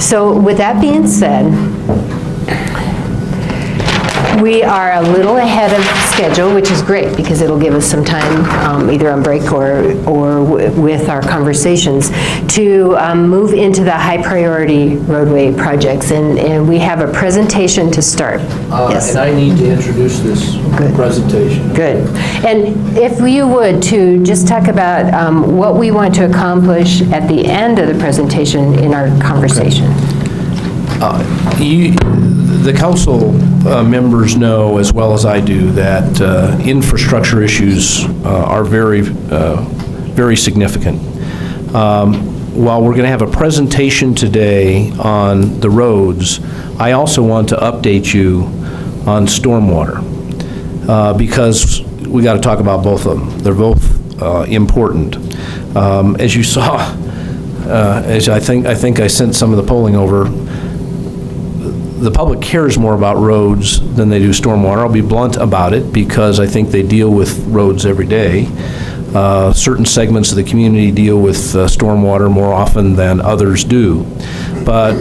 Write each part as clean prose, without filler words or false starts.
So with that being said, we are a little ahead of schedule, which is great because it'll give us some time, either on break or with our conversations, to move into the high priority roadway projects. And we have a presentation to start. Yes. And I need to introduce this presentation. Good. And if you would, to just talk about what we want to accomplish at the end of the presentation in our conversation. The council members know as well as I do that infrastructure issues are very, very significant. While we're going to have a presentation today on the roads, I also want to update you on stormwater because we got to talk about both of them. They're both important. As you saw, as I think I sent some of the polling over, the public cares more about roads than they do stormwater. I'll be blunt about it because I think they deal with roads every day. Certain segments of the community deal with stormwater more often than others do. But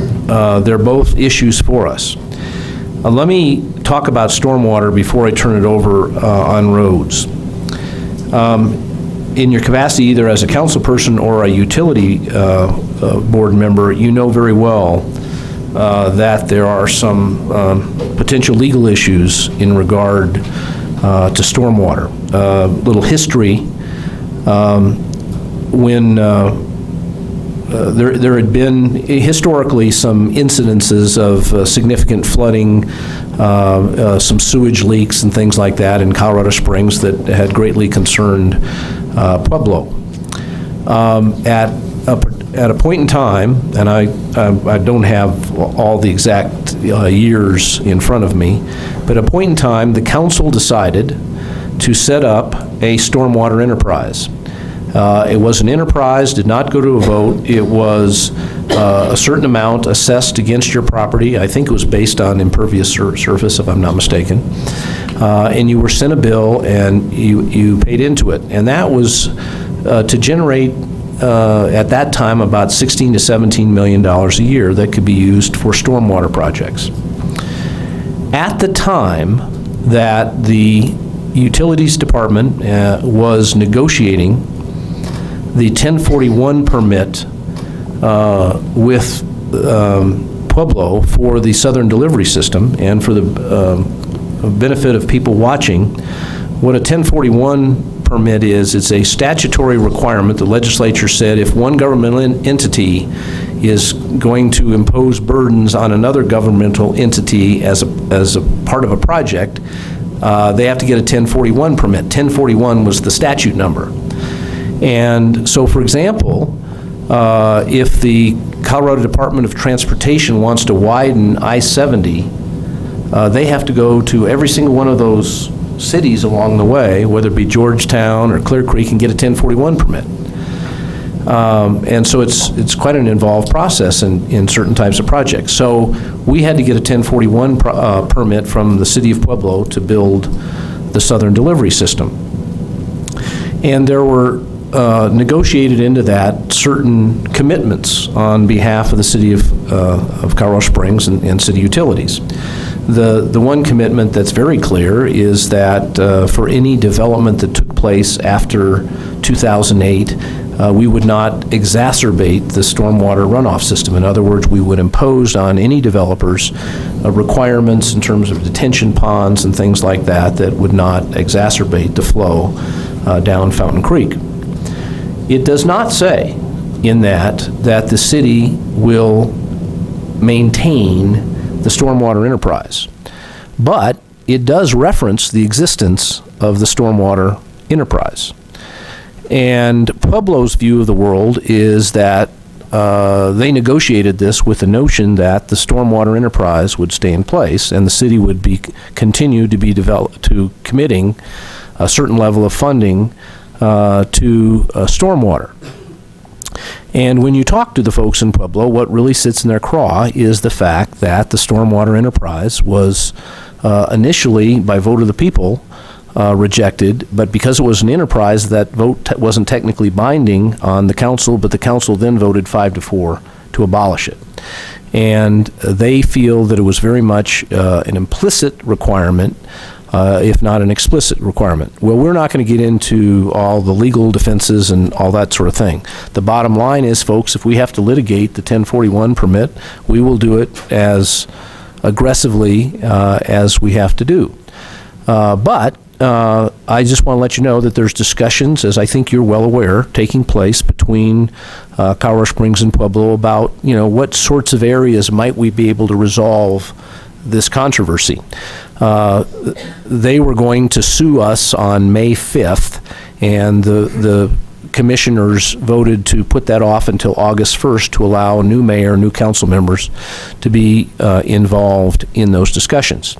they're both issues for us. Let me talk about stormwater before I turn it over on roads. In your capacity either as a council person or a utility board member, you know very well that there are some potential legal issues in regard to stormwater. Little history, when there had been historically some incidences of significant flooding, some sewage leaks and things like that in Colorado Springs that had greatly concerned Pueblo. At a point in time, and I don't have all the exact years in front of me, but at a point in time, the council decided to set up a stormwater enterprise. It was an enterprise, did not go to a vote. It was a certain amount assessed against your property. I think it was based on impervious surface, if I'm not mistaken. And you were sent a bill and you paid into it. And that was to generate at that time about $16 to $17 million a year that could be used for stormwater projects. At the time that the Utilities Department was negotiating the 1041 permit with Pueblo for the Southern Delivery System, and for the benefit of people watching, what a 1041 permit is, it's a statutory requirement. The legislature said if one governmental entity is going to impose burdens on another governmental entity as a part of a project, they have to get a 1041 permit. 1041 was the statute number. And so, for example, if the Colorado Department of Transportation wants to widen I-70, they have to go to every single one of those cities along the way, whether it be Georgetown or Clear Creek, and get a 1041 permit. And so it's quite an involved process in certain types of projects. So we had to get a 1041 permit from the city of Pueblo to build the Southern Delivery System. And there were negotiated into that certain commitments on behalf of the city of Colorado Springs and city utilities. The one commitment that's very clear is that for any development that took place after 2008, we would not exacerbate the stormwater runoff system. In other words, we would impose on any developers requirements in terms of detention ponds and things like that that would not exacerbate the flow down Fountain Creek. It does not say in that the city will maintain the stormwater enterprise, but it does reference the existence of the stormwater enterprise. And Pueblo's view of the world is that they negotiated this with the notion that the stormwater enterprise would stay in place and the city would continue to be committing a certain level of funding to stormwater. And when you talk to the folks in Pueblo, what really sits in their craw is the fact that the stormwater enterprise was initially, by vote of the people, rejected, but because it was an enterprise, that vote wasn't technically binding on the council, but the council then voted 5-4 to abolish it. and they feel that it was very much an implicit requirement, if not an explicit requirement. Well, we're not going to get into all the legal defenses and all that sort of thing. The bottom line is, folks, if we have to litigate the 1041 permit, we will do it as aggressively as we have to do. But I just want to let you know that there's discussions, as I think you're well aware, taking place between Colorado Springs and Pueblo about, what sorts of areas might we be able to resolve this controversy. They were going to sue us on May 5th, and the commissioners voted to put that off until August 1st to allow new mayor, new council members to be involved in those discussions.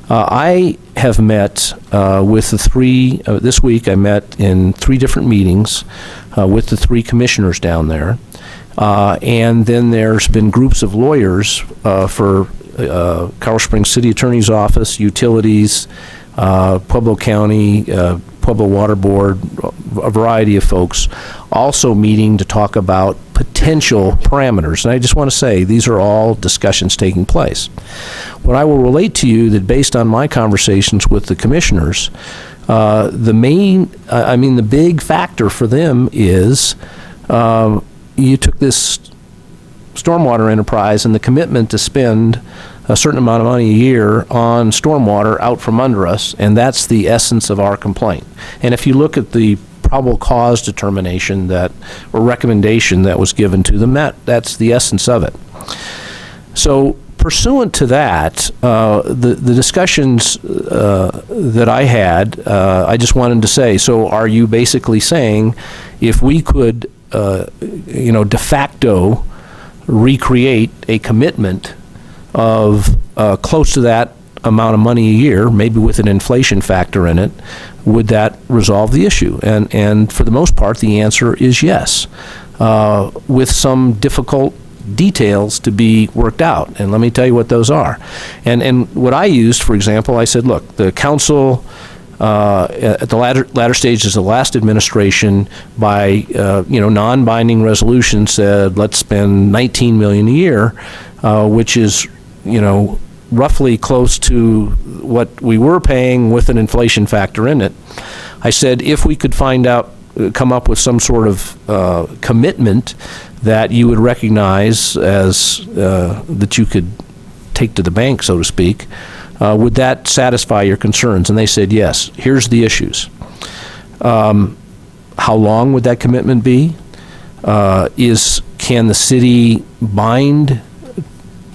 I have met with the three, this week I met in 3 different meetings with the 3 commissioners down there. And then there's been groups of lawyers for Colorado Springs City Attorney's Office, utilities, Pueblo County, Pueblo Water Board, a variety of folks, also meeting to talk about potential parameters. And I just want to say, these are all discussions taking place. What I will relate to you that based on my conversations with the commissioners, the big factor for them is you took this stormwater enterprise and the commitment to spend a certain amount of money a year on stormwater out from under us, and that's the essence of our complaint. And if you look at the probable cause determination or recommendation that was given to them, that's the essence of it. So pursuant to that, the discussions that I had, I just wanted to say, so are you basically saying if we could, de facto recreate a commitment of close to that amount of money a year, maybe with an inflation factor in it, would that resolve the issue? And for the most part, the answer is yes, with some difficult details to be worked out. And let me tell you what those are. And what I used, for example, I said, look, the council at the latter stages of the last administration, by non-binding resolution, said let's spend $19 million a year, which is roughly close to what we were paying with an inflation factor in it. I said if we could come up with some sort of commitment that you would recognize as that you could take to the bank, so to speak, would that satisfy your concerns? And they said yes. Here's the issues. How long would that commitment be? Can the city bind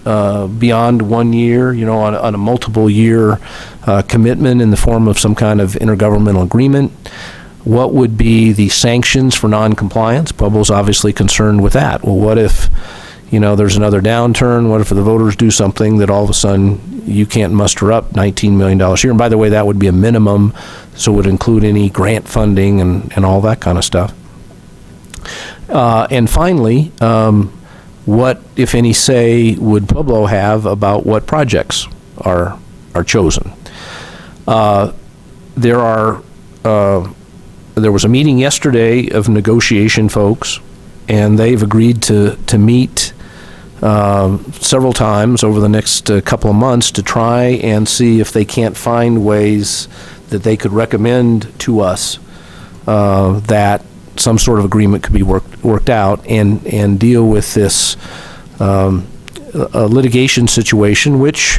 beyond 1 year, on a multiple year commitment in the form of some kind of intergovernmental agreement? What would be the sanctions for non-compliance? Pueblo's obviously concerned with that. Well, what if, there's another downturn? What if the voters do something that all of a sudden you can't muster up $19 million a year? And by the way, that would be a minimum, so it would include any grant funding and all that kind of stuff. And finally, what, if any, say would Pueblo have about what projects are chosen? There was a meeting yesterday of negotiation folks, and they've agreed to meet several times over the next couple of months to try and see if they can't find ways that they could recommend to us that some sort of agreement could be worked out and deal with this litigation situation, which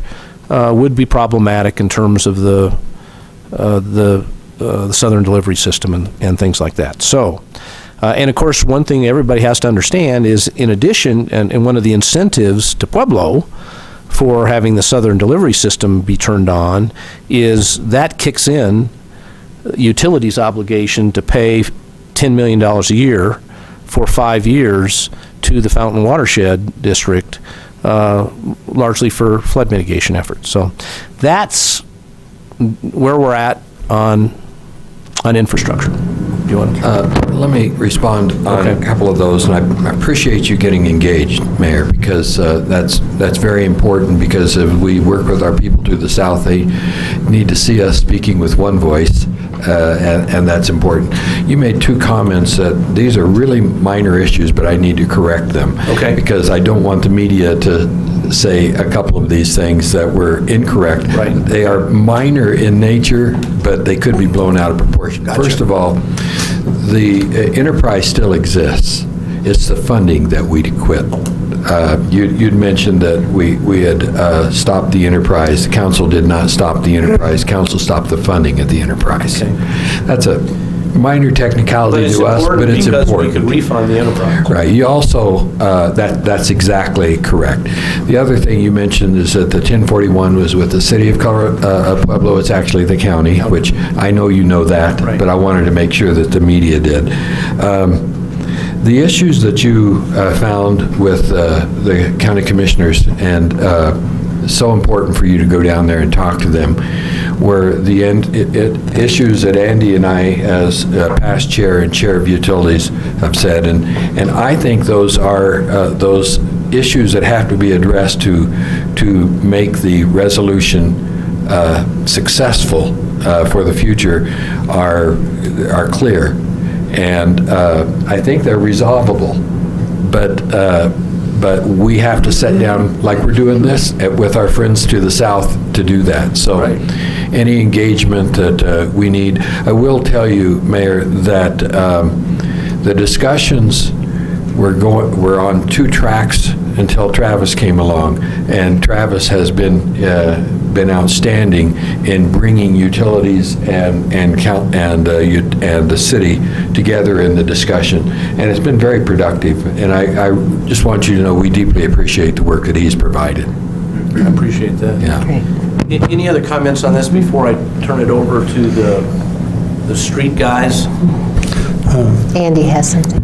would be problematic in terms of the Southern Delivery System and things like that. So, and of course, one thing everybody has to understand is, in addition, and one of the incentives to Pueblo for having the Southern Delivery System be turned on is that kicks in utilities' obligation to pay $10 million a year for 5 years to the Fountain Watershed District, largely for flood mitigation efforts. So that's where we're at on infrastructure. Do you want to? Let me respond on a couple of those, and I appreciate you getting engaged, Mayor, because that's very important, because if we work with our people to the south, they need to see us speaking with one voice and that's important. You made two comments that these are really minor issues, but I need to correct them. Okay. Because I don't want the media to say a couple of these things that were incorrect. Right. They are minor in nature, but they could be blown out of proportion. Gotcha. First of all, the enterprise still exists. It's the funding that we quit. You'd mentioned that we had stopped the enterprise. The council did not stop the enterprise. Council stopped the funding at the enterprise. Okay. That's a minor technicality to us, but it's because we important. could refund the enterprise. Right. You also, that's exactly correct. The other thing you mentioned is that the 1041 was with the city of Pueblo. It's actually the county, which I know you know that, Right. but I wanted to make sure that the media did. The issues that you found with the county commissioners, and so important for you to go down there and talk to them, were the issues that Andy and I, as past chair and chair of utilities, have said, and I think those are those issues that have to be addressed to make the resolution successful for the future are clear. And I think they're resolvable, but we have to sit down like we're doing this with our friends to the south to do that. So Right. any engagement that we need. I will tell you, Mayor, that the discussions were on two tracks until Travis came along, and Travis has been outstanding in bringing utilities and the city together in the discussion, and it's been very productive. And I just want you to know we deeply appreciate the work that he's provided. I appreciate that. Yeah. Great. Any other comments on this before I turn it over to the street guys? Andy has something.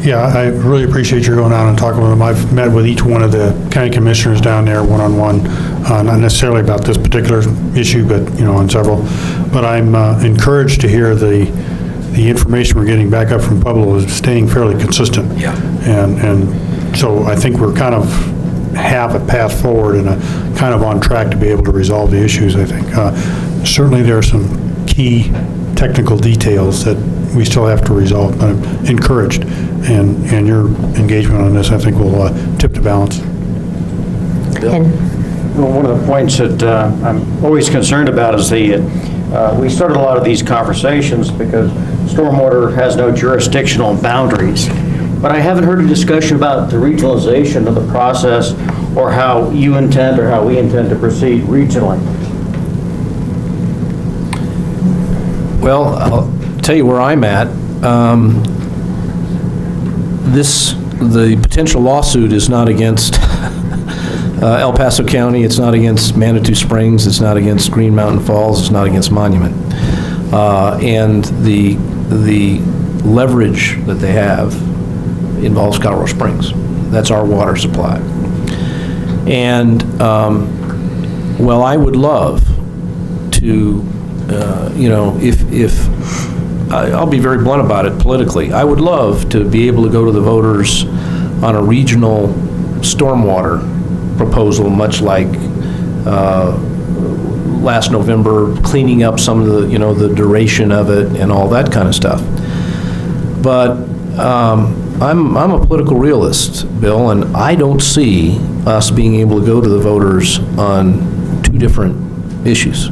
Yeah, I really appreciate your going out and talking with them. I've met with each one of the county commissioners down there one-on-one, not necessarily about this particular issue, but, on several. But I'm encouraged to hear the information we're getting back up from Pueblo is staying fairly consistent. Yeah. And so I think we're kind of have a path forward and kind of on track to be able to resolve the issues, I think. Certainly there are some key technical details that we still have to resolve, but I'm encouraged, and your engagement on this, I think, will tip the balance. And Well, one of the points that I'm always concerned about is we started a lot of these conversations because stormwater has no jurisdictional boundaries. But I haven't heard a discussion about the regionalization of the process or how you intend or how we intend to proceed regionally. Well, I'll tell you where I'm at. The potential lawsuit is not against El Paso County, it's not against Manitou Springs, it's not against Green Mountain Falls, it's not against Monument. And the leverage that they have involves Colorado Springs. That's our water supply. And, well, I would love to, if I'll be very blunt about it politically, I would love to be able to go to the voters on a regional stormwater proposal, much like last November, cleaning up some of the, the duration of it and all that kind of stuff. But I'm a political realist, Bill, and I don't see us being able to go to the voters on two different issues.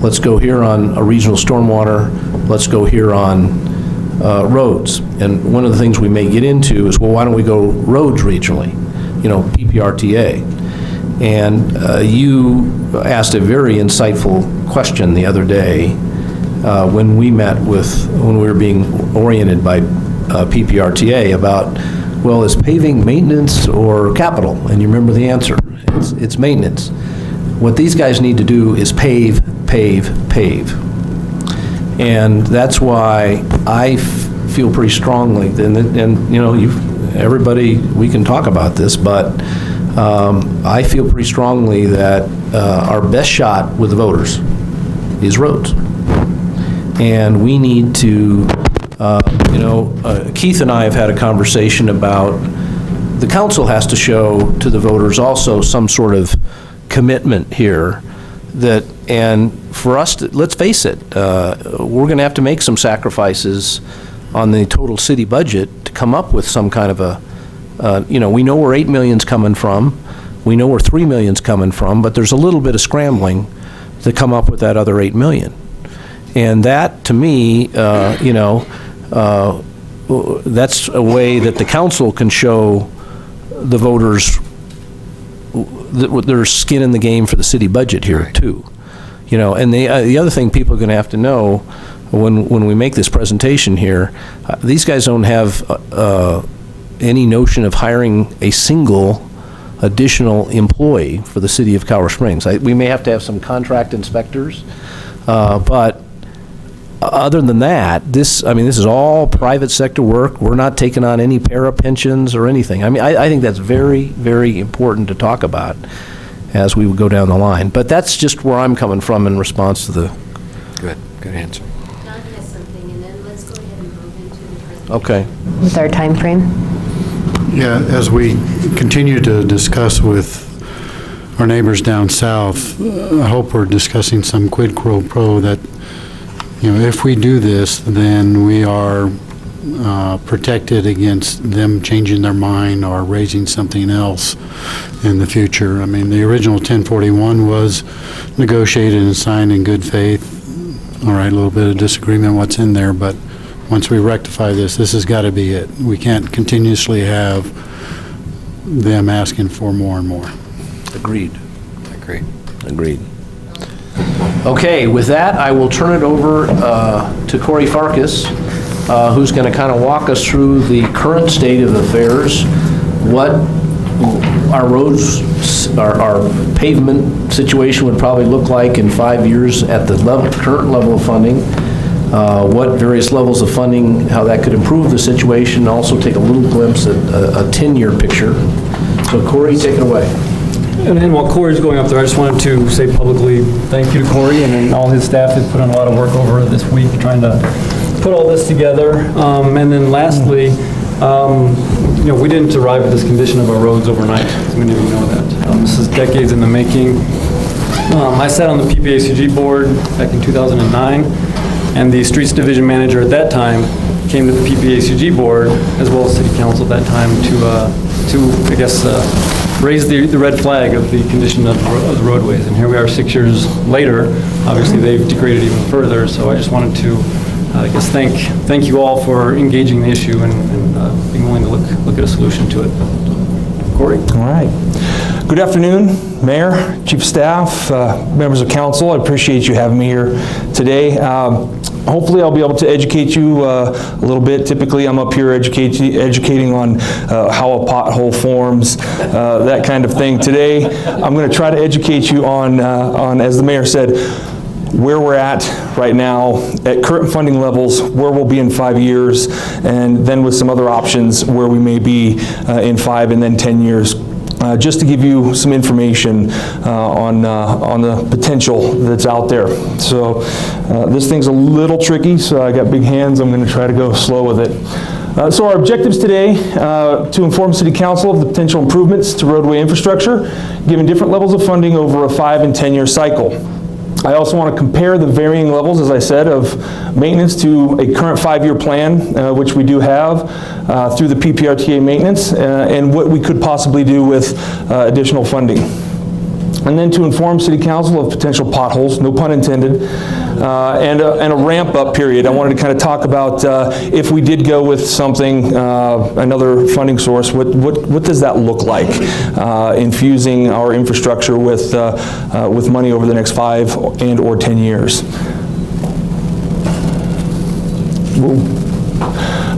Let's go here on a regional stormwater, let's go here on roads. And one of the things we may get into is, well, why don't we go roads regionally, PPRTA. And you asked a very insightful question the other day when we were being oriented by PPRTA about, well, is paving maintenance or capital? And you remember the answer. It's maintenance. What these guys need to do is pave. And that's why I feel pretty strongly, and everybody, we can talk about this, but I feel pretty strongly that our best shot with the voters is roads. And we need to, Keith and I have had a conversation about the council has to show to the voters also some sort of commitment here that And for us, let's face it, we're going to have to make some sacrifices on the total city budget to come up with some kind of a, we know where 8 million's coming from, we know where 3 million's coming from, but there's a little bit of scrambling to come up with that other 8 million. And that, to me, that's a way that the council can show the voters that there's skin in the game for the city budget here, too. And the other thing people are going to have to know when we make this presentation here, these guys don't have any notion of hiring a single additional employee for the city of Colorado Springs. We may have to have some contract inspectors, but other than that, this is all private sector work. We're not taking on any para pensions or anything. I think that's very, very important to talk about as we would go down the line. But that's just where I'm coming from in response to the... Good answer. John has something, and then let's go ahead and move into the presentation. Okay. With our time frame? Yeah, as we continue to discuss with our neighbors down south, I hope we're discussing some quid pro quo that, if we do this, then we are protected against them changing their mind or raising something else in the future. The original 1041 was negotiated and signed in good faith. All right, a little bit of disagreement what's in there, but once we rectify this has got to be it. We can't continuously have them asking for more and more. Agreed. Agreed. Agreed. Okay, with that, I will turn it over to Corey Farkas, who's going to kind of walk us through the current state of affairs, what our roads, our pavement situation would probably look like in 5 years at the current level of funding, what various levels of funding, how that could improve the situation, and also take a little glimpse at a 10-year picture. So Corey, take it away. And then while Corey's going up there, I just wanted to say publicly thank you to Corey and all his staff. They've put in a lot of work over this week trying to put all this together. And then lastly, we didn't arrive at this condition of our roads overnight. Many of you know that. This is decades in the making. I sat on the PPACG board back in 2009, and the streets division manager at that time came to the PPACG board, as well as city council at that time, to I guess, raise the red flag of the condition of the roadways. And here we are 6 years later. Obviously, they've degraded even further. So I just wanted to, I guess, thank you all for engaging the issue and being willing to look at a solution to it. Corey? All right. Good afternoon, Mayor, Chief of Staff, members of council. I appreciate you having me here today. Hopefully I'll be able to educate you a little bit. Typically I'm up here educating on how a pothole forms, that kind of thing. Today I'm going to try to educate you on, as the mayor said, where we're at right now at current funding levels, where we'll be in 5 years, and then with some other options where we may be in 5 and then 10 years. Just to give you some information on the potential that's out there. So this thing's a little tricky, so I got big hands. I'm going to try to go slow with it. So our objectives today, to inform City Council of the potential improvements to roadway infrastructure, given different levels of funding over a 5 and 10 year cycle. I also want to compare the varying levels, as I said, of maintenance to a current 5-year plan, which we do have through the PPRTA maintenance, and what we could possibly do with additional funding. And then to inform City Council of potential potholes, no pun intended, and a ramp-up period. I wanted to kind of talk about if we did go with something, another funding source, what does that look like? Infusing our infrastructure with money over the next 5 and or 10 years. Whoa.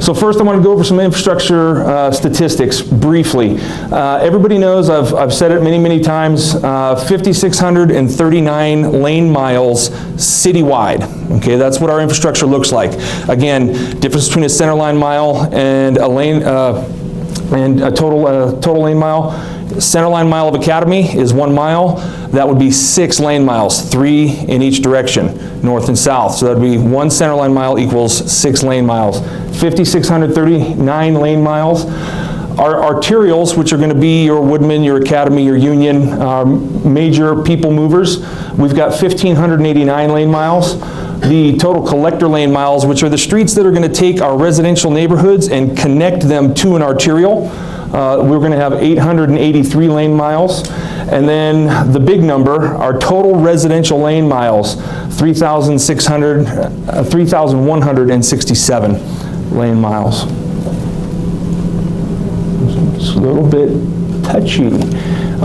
So first I want to go over some infrastructure statistics briefly. Everybody knows, I've said it many times, 5,639 lane miles citywide. Okay, that's what our infrastructure looks like. Again, difference between a center line mile and a lane and a total lane mile. Center line mile of Academy is 1 mile. That would be 6 lane miles, 3 in each direction, north and south. So that would be 1 center line mile equals 6 lane miles. 5,639 lane miles. Our arterials, which are going to be your Woodman, your Academy, your Union, major people movers, we've got 1,589 lane miles. The total collector lane miles, which are the streets that are going to take our residential neighborhoods and connect them to an arterial, we're going to have 883 lane miles. And then the big number, our total residential lane miles, 3,167 lane miles. It's a little bit touchy.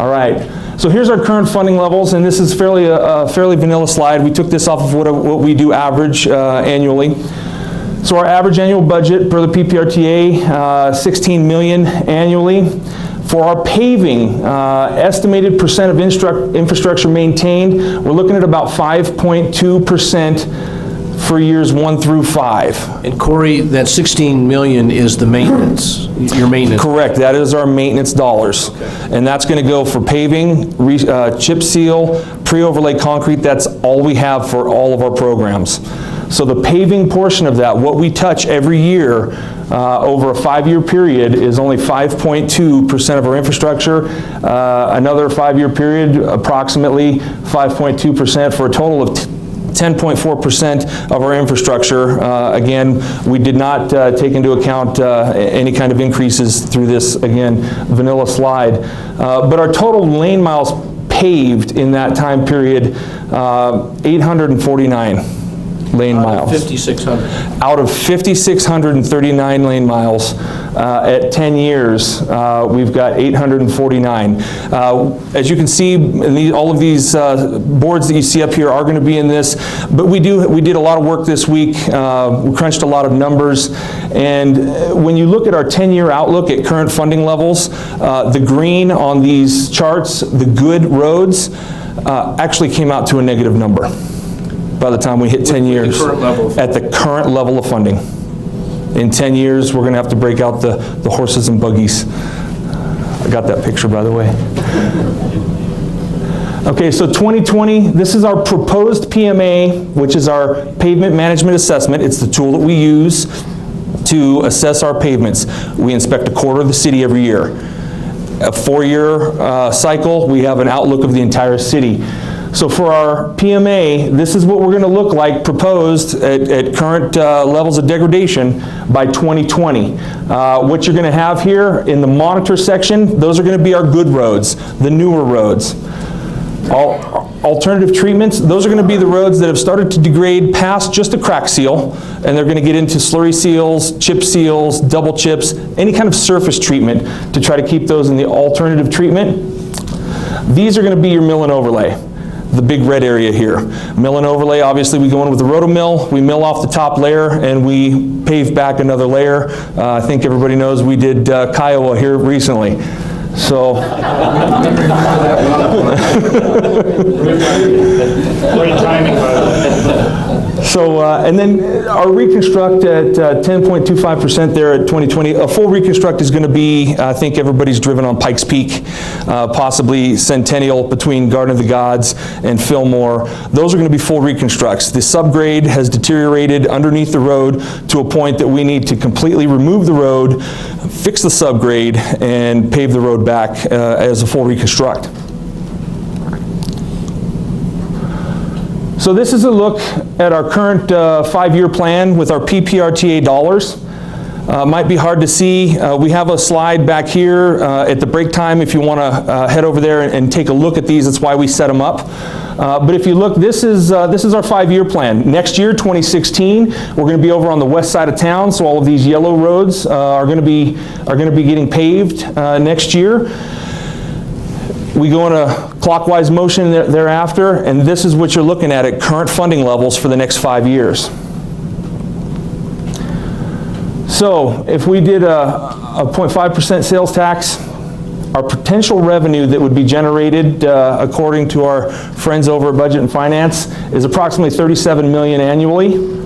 All right. So here's our current funding levels, and this is a fairly vanilla slide. We took this off of what we do average annually. So our average annual budget per the PPRTA, $16 million annually. For our paving, estimated percent of infrastructure maintained, we're looking at about 5.2% for years 1 through 5. And Corey, that 16 million is the maintenance, your maintenance? Correct, that is our maintenance dollars. Okay. And that's going to go for paving, chip seal, pre-overlay concrete. That's all we have for all of our programs. So the paving portion of that, what we touch every year over a 5-year period, is only 5.2% of our infrastructure. Another 5-year period, approximately 5.2%, for a total of 10.4% of our infrastructure. Again, we did not take into account any kind of increases through this, again, vanilla slide. But our total lane miles paved in that time period, 849 lane miles. 5,600. Out of 5,639 lane miles, at 10 years, we've got 849. As you can see, all of these boards that you see up here are going to be in this, but we did a lot of work this week. We crunched a lot of numbers, and when you look at our 10-year outlook at current funding levels, the green on these charts, the good roads, actually came out to a negative number by the time we hit 10 years at the current level of funding. In 10 years, we're going to have to break out the horses and buggies. I got that picture, by the way. Okay, so 2020, this is our proposed PMA, which is our pavement management assessment. It's the tool that we use to assess our pavements. We inspect a quarter of the city every year. A 4-year cycle, we have an outlook of the entire city. So for our PMA, this is what we're going to look like proposed at current levels of degradation by 2020. What you're going to have here in the monitor section, those are going to be our good roads, the newer roads. Alternative treatments, those are going to be the roads that have started to degrade past just a crack seal, and they're going to get into slurry seals, chip seals, double chips, any kind of surface treatment to try to keep those in the alternative treatment. These are going to be your mill and overlay. The big red area here. Mill and overlay, obviously we go in with the rotomill, we mill off the top layer, and we pave back another layer. I think everybody knows we did Kiowa here recently. So, Great timing, by the way. So, and then our reconstruct at 10.25% there at 2020. A full reconstruct is going to be, I think everybody's driven on Pikes Peak, possibly Centennial between Garden of the Gods and Fillmore. Those are going to be full reconstructs. The subgrade has deteriorated underneath the road to a point that we need to completely remove the road, fix the subgrade, and pave the road back as a full reconstruct. So this is a look at our current 5-year plan with our PPRTA dollars. Might be hard to see. We have a slide back here at the break time if you want to head over there and take a look at these. That's why we set them up. But if you look, this is our 5-year plan. Next year, 2016, we're going to be over on the west side of town, so all of these yellow roads are going to be getting paved next year. We go in a clockwise motion thereafter, and this is what you're looking at current funding levels for the next 5 years. So if we did a 0.5% sales tax, our potential revenue that would be generated, according to our friends over at Budget and Finance, is approximately $37 million annually.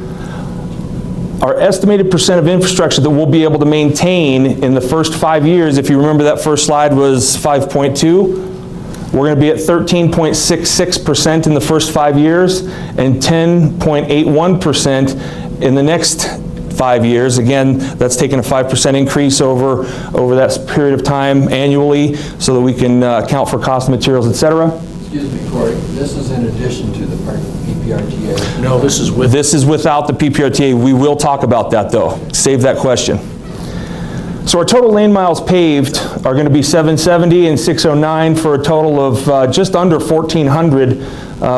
Our estimated percent of infrastructure that we'll be able to maintain in the first 5 years, if you remember that first slide was 5.2, we're going to be at 13.66% in the first 5 years and 10.81% in the next 5 years. Again, that's taken a 5% increase over that period of time annually so that we can account for cost of materials, et cetera. Excuse me, Corey, this is in addition to the PPRTA. No, this is with. This is without the PPRTA. We will talk about that, though. Save that question. So our total lane miles paved are going to be 770 and 609 for a total of just under 1,400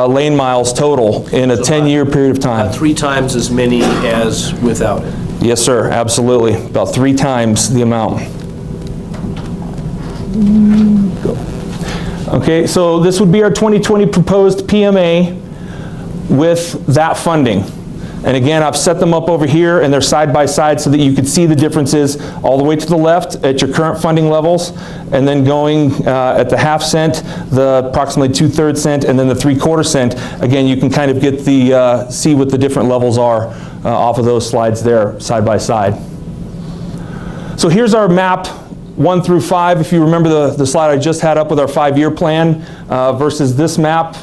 lane miles total in a 10-year period of time. 3 times as many as without it. Yes, sir, absolutely. About 3 times the amount. Okay, so this would be our 2020 proposed PMA with that funding. And again, I've set them up over here and they're side by side so that you can see the differences all the way to the left at your current funding levels, and then going at the half cent, the approximately 2/3 cent, and then the 3/4 cent. Again, you can kind of get the, see what the different levels are off of those slides there, side by side. So here's our map 1 through 5, if you remember the slide I just had up with our 5-year plan versus this map.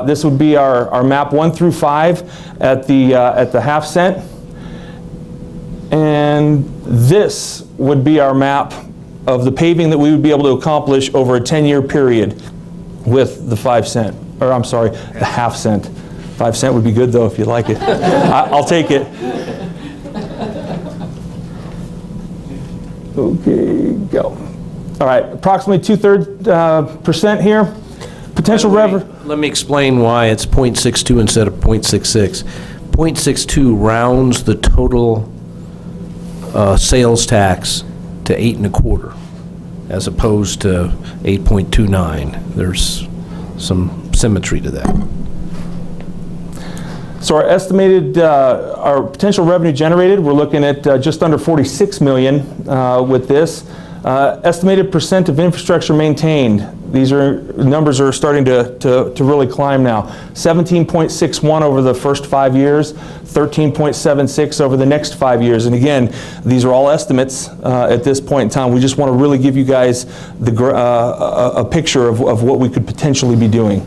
This would be our map 1 through 5 at the half cent. And this would be our map of the paving that we would be able to accomplish over a 10-year period with the 5 cent, or I'm sorry, the half cent. 5 cent would be good though if you like it. I'll take it. Okay, go. All right, approximately 2/3% here. Potential revenue. Let me explain why it's .62 instead of .66. .62 rounds the total sales tax to 8 1/4, as opposed to 8.29. There's some symmetry to that. So our estimated, our potential revenue generated, we're looking at just under 46 million with this. Estimated percent of infrastructure maintained. These numbers are starting to really climb now. 17.61 over the first 5 years, 13.76 over the next 5 years. And again, these are all estimates at this point in time. We just want to really give you guys a picture of what we could potentially be doing.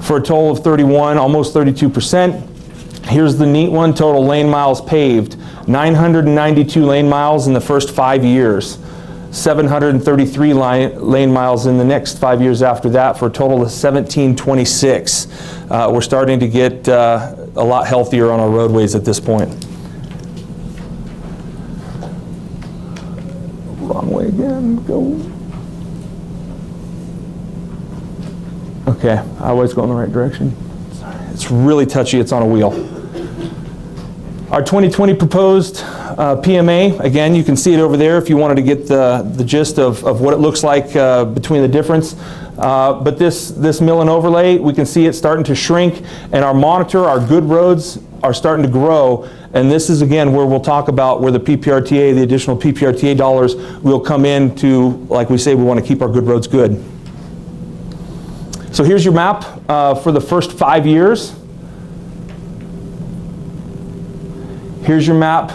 For a total of 31, almost 32%. Here's the neat one, total lane miles paved. 992 lane miles in the first 5 years. 733 lane miles in the next 5 years after that, for a total of 1726. We're starting to get a lot healthier on our roadways at this point. Wrong way again, go. Okay, I always go in the right direction. Sorry. It's really touchy, it's on a wheel. Our 2020 proposed PMA, again, you can see it over there if you wanted to get the gist of what it looks like between the difference. But this mill and overlay, we can see it starting to shrink, and our monitor, our good roads, are starting to grow. And this is, again, where we'll talk about where the PPRTA, the additional PPRTA dollars, will come in to, like we say, we want to keep our good roads good. So here's your map for the first 5 years. Here's your map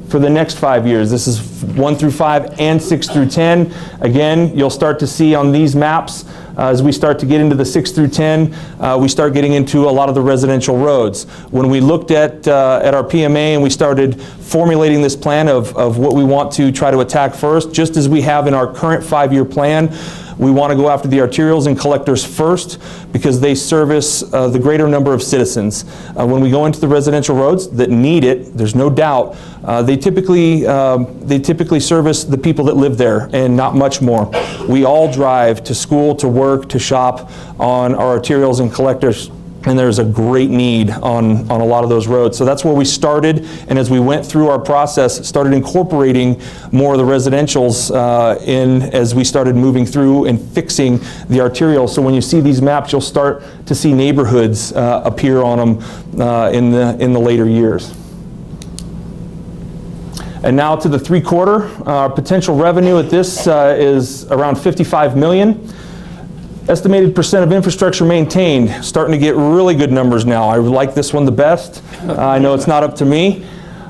for the next 5 years. This is 1 through 5 and 6 through 10. Again, you'll start to see on these maps, as we start to get into the 6 through 10, we start getting into a lot of the residential roads. When we looked at our PMA and we started formulating this plan of what we want to try to attack first, just as we have in our current 5-year plan, we want to go after the arterials and collectors first because they service the greater number of citizens. When we go into the residential roads that need it, there's no doubt, they typically service the people that live there and not much more. We all drive to school, to work, to shop on our arterials and collectors, and there's a great need on a lot of those roads. So that's where we started, and as we went through our process, started incorporating more of the residentials in as we started moving through and fixing the arterials. So when you see these maps, you'll start to see neighborhoods appear on them in the later years. And now to the 3/4. Our potential revenue at this is around 55 million. Estimated percent of infrastructure maintained, starting to get really good numbers now. I like this one the best. I know it's not up to me,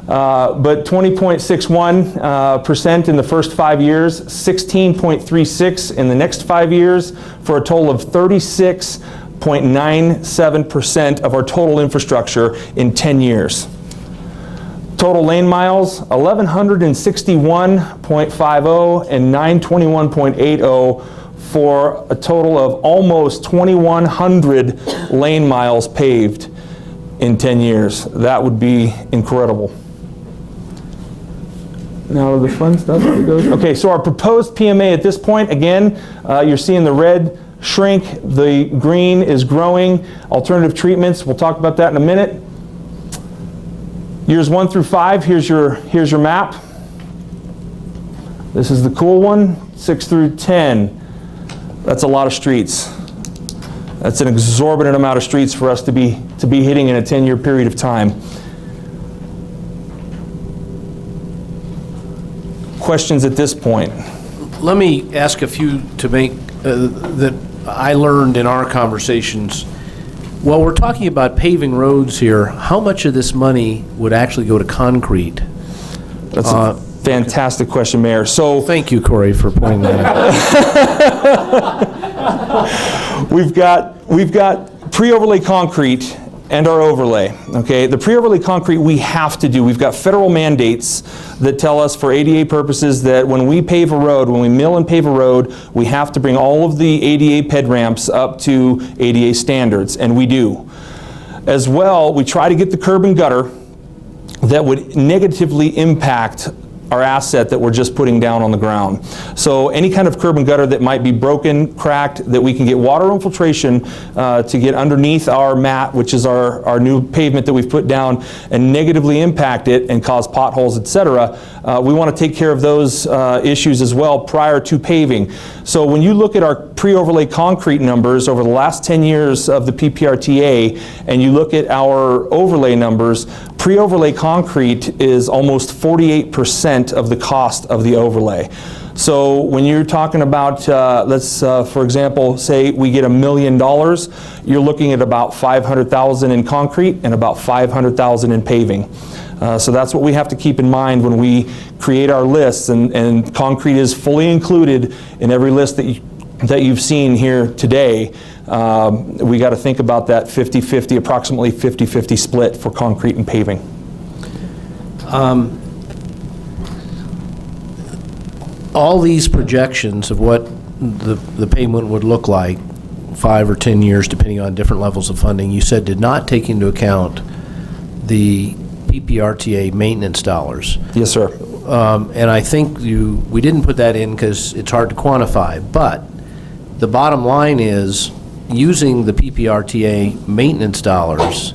but 20.61% in the first 5 years, 16.36 in the next 5 years, for a total of 36.97% of our total infrastructure in 10 years. total lane miles, 1,161.50 and 921.80 for a total of almost 2,100 lane miles paved in 10 years. That would be incredible. Now the fun stuff that goes. Okay, so our proposed PMA at this point, again, you're seeing the red shrink, the green is growing. Alternative treatments, we'll talk about that in a minute. Years 1 through 5, here's your map. This is the cool one, 6 through 10. That's a lot of streets. That's an exorbitant amount of streets for us to be hitting in a 10-year period of time. Questions at this point? Let me ask a few to make, that I learned in our conversations. While we're talking about paving roads here, how much of this money would actually go to concrete? That's a fantastic question, Mayor. So Thank you, Corey, for pointing that out. we've got pre-overlay concrete and our overlay, okay? The pre-overlay concrete we have to do. We've got federal mandates that tell us for ADA purposes that when we pave a road, when we mill and pave a road, we have to bring all of the ADA ped ramps up to ADA standards, and we do. As well, we try to get the curb and gutter that would negatively impact our asset that we're just putting down on the ground. So any kind of curb and gutter that might be broken, cracked, that we can get water infiltration to get underneath our mat, which is our new pavement that we've put down, and negatively impact it and cause potholes, etc. We want to take care of those issues as well prior to paving. So when you look at our pre-overlay concrete numbers over the last 10 years of the PPRTA, and you look at our overlay numbers, pre-overlay concrete is almost 48% of the cost of the overlay. So when you're talking about, let's, for example, say we get $1 million, you're looking at about $500,000 in concrete and about $500,000 in paving. So that's what we have to keep in mind when we create our lists, and concrete is fully included in every list that you've seen here today. We got to think about that 50-50, approximately 50-50 split for concrete and paving. All these projections of what the payment would look like 5 or 10 years, depending on different levels of funding, you said did not take into account the PPRTA maintenance dollars. Yes, sir. And I think we didn't put that in because it's hard to quantify, but the bottom line is using the PPRTA maintenance dollars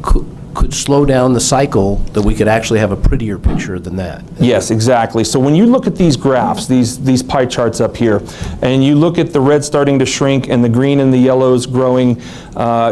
could slow down the cycle, that we could actually have a prettier picture than that. Yes, exactly. So when you look at these graphs, these pie charts up here, and you look at the red starting to shrink and the green and the yellows growing,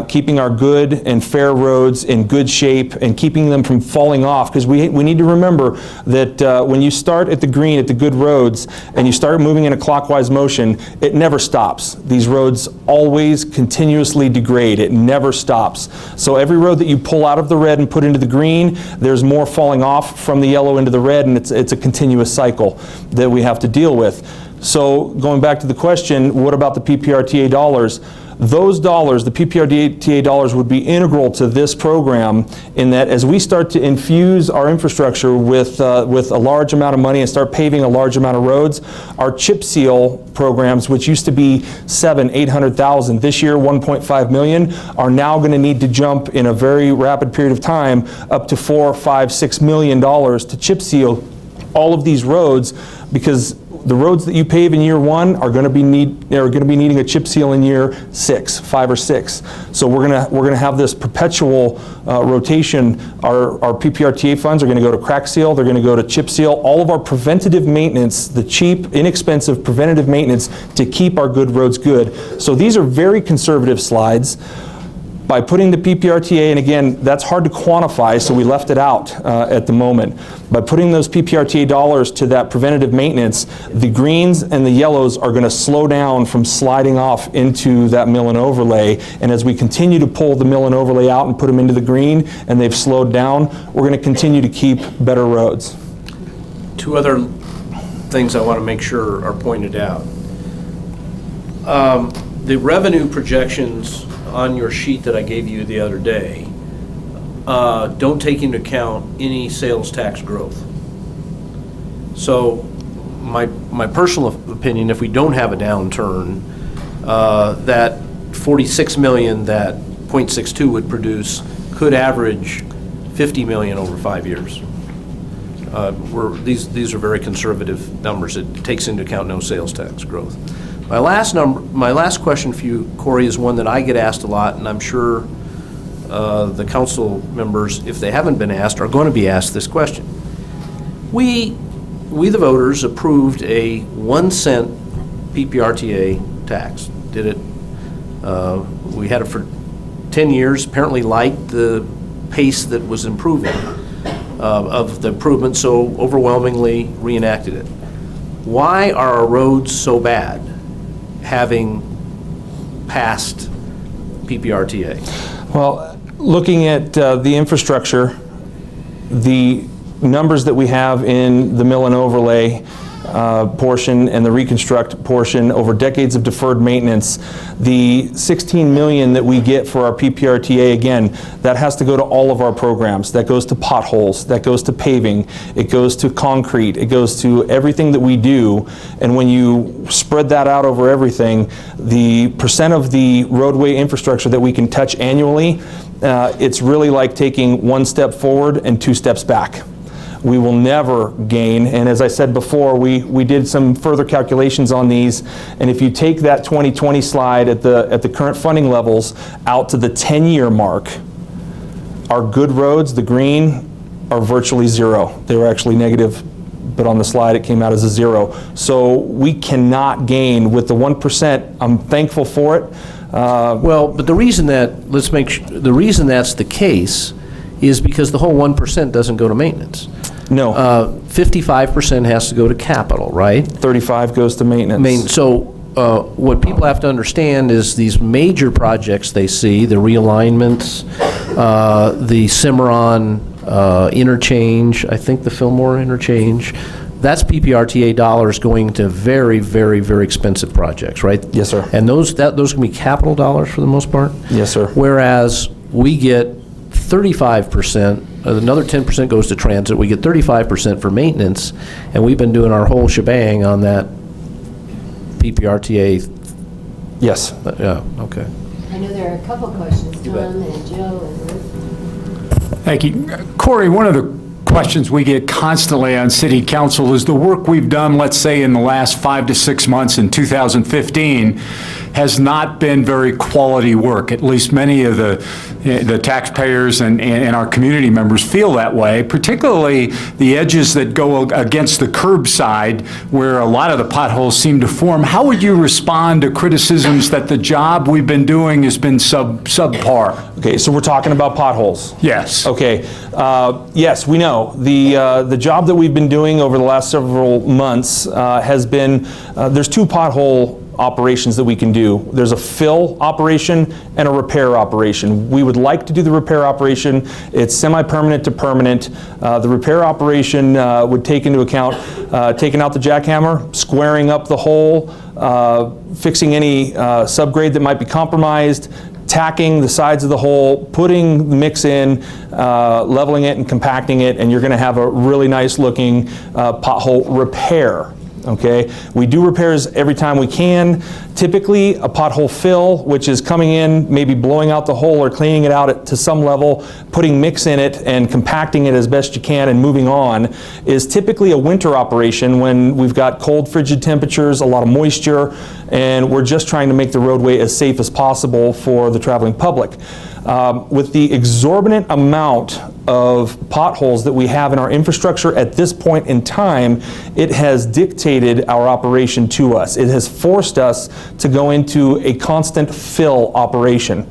keeping our good and fair roads in good shape and keeping them from falling off, because we need to remember that when you start at the green, at the good roads, and you start moving in a clockwise motion, it never stops. These roads always continuously degrade. It never stops. So every road that you pull out of the red and put into the green, there's more falling off from the yellow into the red, and it's a continuous cycle that we have to deal with. So going back to the question, what about the PPRTA dollars? Those dollars, the PPRTA dollars, would be integral to this program, in that as we start to infuse our infrastructure with a large amount of money and start paving a large amount of roads, our chip seal programs, which used to be $700,000-800,000, this year $1.5 million, are now going to need to jump in a very rapid period of time up to $4, $5, $6 million to chip seal all of these roads, because the roads that you pave in year 1 are going to be needing a chip seal in year 5 or 6. So we're gonna have this perpetual rotation. Our PPRTA funds are going to go to crack seal. They're going to go to chip seal. All of our preventative maintenance, the cheap, inexpensive preventative maintenance to keep our good roads good. So these are very conservative slides. By putting the PPRTA, and again, that's hard to quantify, so we left it out at the moment. By putting those PPRTA dollars to that preventative maintenance, the greens and the yellows are going to slow down from sliding off into that mill and overlay. And as we continue to pull the mill and overlay out and put them into the green, and they've slowed down, we're going to continue to keep better roads. 2 other things I want to make sure are pointed out. The revenue projections on your sheet that I gave you the other day, don't take into account any sales tax growth. So my personal opinion, if we don't have a downturn, that 46 million that .62 would produce could average 50 million over 5 years. These are very conservative numbers. It takes into account no sales tax growth. My last question for you, Corey, is one that I get asked a lot, and I'm sure the council members, if they haven't been asked, are going to be asked this question. We the voters approved a 1 cent PPRTA tax. Did it? We had it for 10 years. Apparently liked the pace that was improving of the improvement, so overwhelmingly reenacted it. Why are our roads so bad, having passed PPRTA? Well, looking at the infrastructure, the numbers that we have in the mill and overlay portion and the reconstruct portion over decades of deferred maintenance, the 16 million that we get for our PPRTA, again, that has to go to all of our programs. That goes to potholes, that goes to paving, it goes to concrete, it goes to everything that we do. And when you spread that out over everything, the percent of the roadway infrastructure that we can touch annually, it's really like taking 1 step forward and 2 steps back. We will never gain, and as I said before, we did some further calculations on these, and if you take that 2020 slide at the current funding levels out to the 10-year mark, our good roads, the green, are virtually zero. They were actually negative, but on the slide it came out as a 0. So we cannot gain with the 1%. I'm thankful for it. Well, but the reason the reason that's the case is because the whole 1% doesn't go to maintenance. No. 55% has to go to capital, right? 35 goes to maintenance. So what people have to understand is these major projects they see, the realignments, the Cimarron interchange, I think the Fillmore interchange, that's PPRTA dollars going to very, very, very expensive projects, right? Yes, sir. And those can be capital dollars for the most part? Yes, sir. Whereas we get 35%, another 10% goes to transit, we get 35% for maintenance, and we've been doing our whole shebang on that PPRTA. Yes. Yeah, okay. I know there are a couple questions, Tom and Joe and Ruth. Thank you. Corey, one of the questions we get constantly on City Council is the work we've done, let's say, in the last 5 to 6 months in 2015 has not been very quality work. At least many of the taxpayers and our community members feel that way, particularly the edges that go against the curbside where a lot of the potholes seem to form. How would you respond to criticisms that the job we've been doing has been subpar? Okay, so we're talking about potholes. Yes. Okay, yes, we know. The job that we've been doing over the last several months has been, there's 2 pothole operations that we can do. There's a fill operation and a repair operation. We would like to do the repair operation. It's semi-permanent to permanent. The repair operation would take into account taking out the jackhammer, squaring up the hole, fixing any subgrade that might be compromised, tacking the sides of the hole, putting the mix in, leveling it and compacting it, and you're going to have a really nice looking pothole repair. Okay, we do repairs every time we can. Typically, a pothole fill, which is coming in, maybe blowing out the hole or cleaning it out to some level, putting mix in it and compacting it as best you can and moving on, is typically a winter operation when we've got cold, frigid temperatures, a lot of moisture, and we're just trying to make the roadway as safe as possible for the traveling public. With the exorbitant amount of potholes that we have in our infrastructure at this point in time, it has dictated our operation to us. It has forced us to go into a constant fill operation.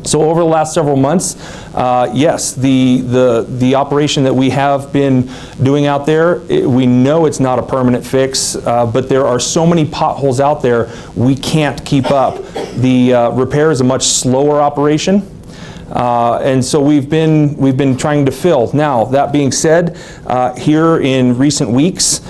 So over the last several months, yes, the operation that we have been doing out there, we know it's not a permanent fix, but there are so many potholes out there, we can't keep up. The repair is a much slower operation. And so we've been trying to fill. Now, that being said, here in recent weeks,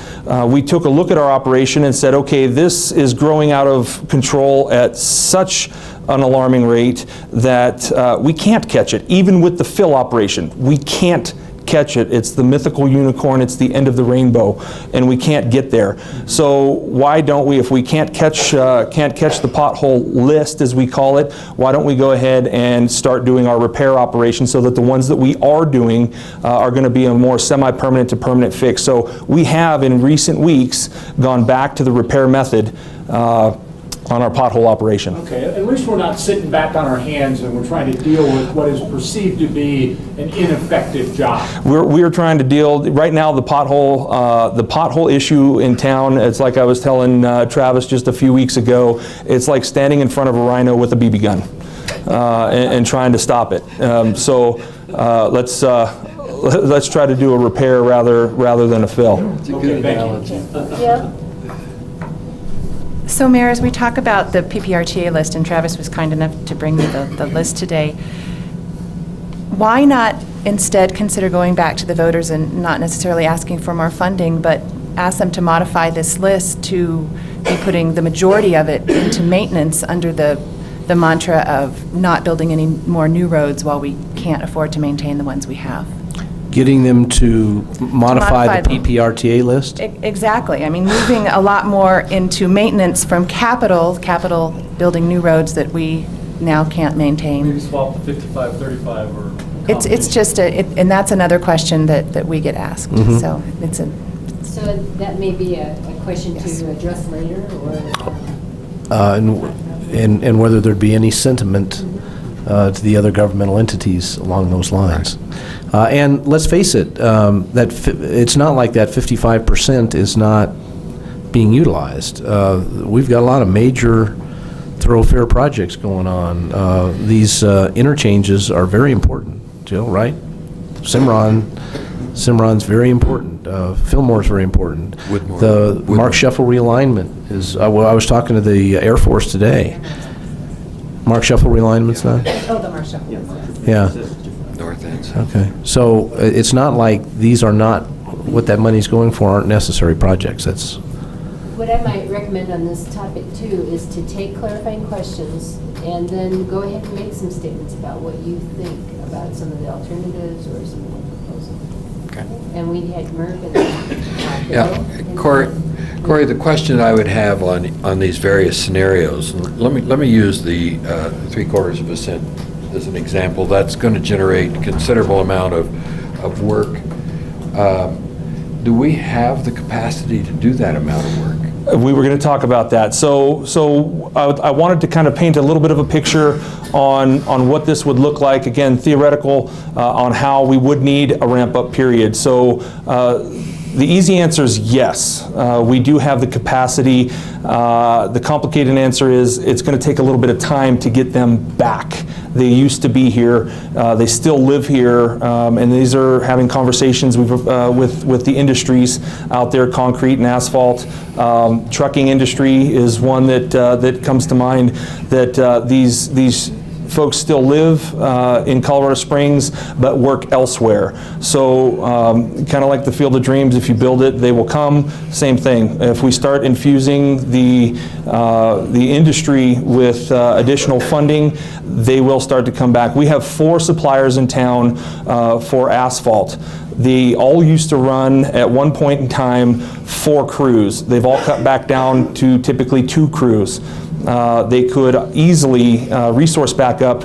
we took a look at our operation and said, okay, this is growing out of control at such an alarming rate that we can't catch it. Even with the fill operation, we can't catch it. It's the mythical unicorn, it's the end of the rainbow, and we can't get there. So why don't we, if we can't catch the pothole list, as we call it, why don't we go ahead and start doing our repair operation so that the ones that we are doing are going to be a more semi-permanent to permanent fix. So we have in recent weeks gone back to the repair method on our pothole operation. Okay, at least we're not sitting back on our hands and we're trying to deal with what is perceived to be an ineffective job. We're trying to deal, right now, the pothole issue in town, it's like I was telling Travis just a few weeks ago, it's like standing in front of a rhino with a BB gun and trying to stop it. So let's try to do a repair rather than a fill. Okay, thank you. Yeah. So, Mayor, as we talk about the PPRTA list, and Travis was kind enough to bring me the list today, why not instead consider going back to the voters and not necessarily asking for more funding, but ask them to modify this list to be putting the majority of it into maintenance under the mantra of not building any more new roads while we can't afford to maintain the ones we have? Getting them to modify the them. PPRTA list? Exactly. I mean, moving a lot more into maintenance from capital building new roads that we now can't maintain. Maybe swap the 55-35 or... It's just and that's another question that we get asked. Mm-hmm. So it's a... So that may be a question Yes. to address later, or? And whether there'd be any sentiment to the other governmental entities along those lines. And let's face it, it's not like that 55% is not being utilized. We've got a lot of major thoroughfare projects going on. These interchanges are very important, Jill, right? Cimarron's very important. Fillmore's very important. Whitmore. The Mark Shuffle realignment is, I was talking to the Air Force today. Mark Shuffle realignment's not? Oh, the Marshall. Yeah. North end. Okay. So it's not like these are not, what that money's going for aren't necessary projects. That's, What I might recommend on this topic too is to take clarifying questions and then go ahead and make some statements about what you think about some of the alternatives or some of the proposals. Okay. And we had Merv and Bill. Yeah, Corey, the question I would have on these various scenarios, let me use the 0.75% as an example. That's going to generate a considerable amount of work. Do we have the capacity to do that amount of work? We were going to talk about that. So I wanted to kind of paint a little bit of a picture on what this would look like, again, theoretical, on how we would need a ramp-up period. So the easy answer is yes. We do have the capacity. The complicated answer is it's going to take a little bit of time to get them back. They used to be here. They still live here, and these are having conversations with the industries out there, concrete and asphalt. Trucking industry is one that comes to mind. That these folks still live in Colorado Springs but work elsewhere. So kind of like the Field of Dreams, if you build it, they will come. Same thing. If we start infusing the industry with additional funding, they will start to come back. We have 4 suppliers in town for asphalt. They all used to run at one point in time 4 crews. They've all cut back down to typically 2 crews. They could easily resource back up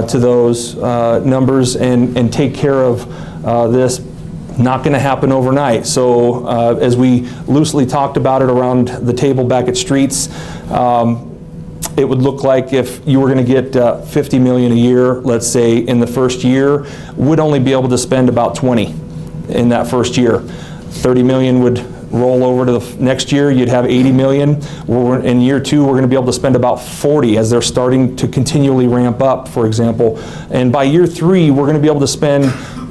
to those numbers and take care of this. Not going to happen overnight. So as we loosely talked about it around the table back at Streets, it would look like if you were going to get $50 million a year, let's say in the first year, would only be able to spend about 20 in that first year. 30 million would roll over to the next year, you'd have 80 million. In year 2, we're going to be able to spend about 40 as they're starting to continually ramp up, for example. And by year 3, we're going to be able to spend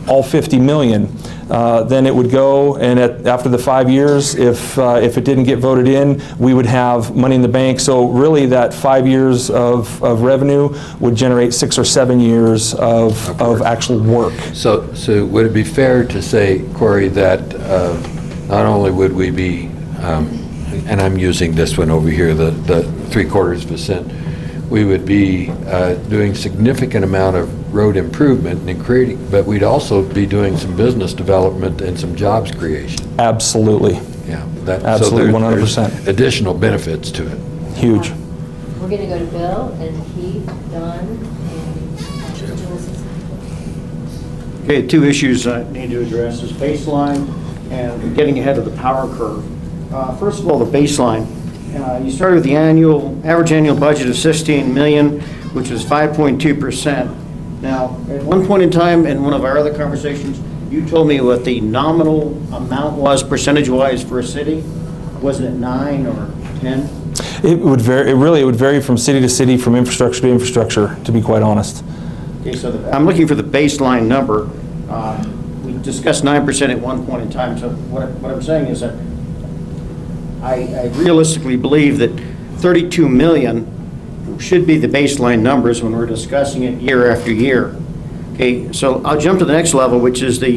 all 50 million, then it would go, and after the 5 years, if it didn't get voted in, we would have money in the bank. So really, that 5 years of revenue would generate 6 or 7 years of actual work. So would it be fair to say, Corey, that not only would we be, and I'm using this one over here, the 0.75%, we would be doing significant amount of road improvement and creating, but we'd also be doing some business development and some jobs creation. Absolutely. Yeah. Absolutely, 100%. There's additional benefits to it. Huge. We're going to go to Bill and Keith, Don, and Jules. Okay, two issues I need to address is baseline and getting ahead of the power curve. First of all, the baseline. You started with the average annual budget of 16 million, which was 5.2%. Now, at one point in time, in one of our other conversations, you told me what the nominal amount was percentage-wise for a city. Wasn't it 9 or 10? It would vary. It would vary from city to city, from infrastructure to infrastructure, to be quite honest. Okay, so I'm looking for the baseline number. We discussed 9% at one point in time. So what I'm saying is that I realistically believe that 32 million should be the baseline numbers when we're discussing it year after year. Okay, so I'll jump to the next level, which is at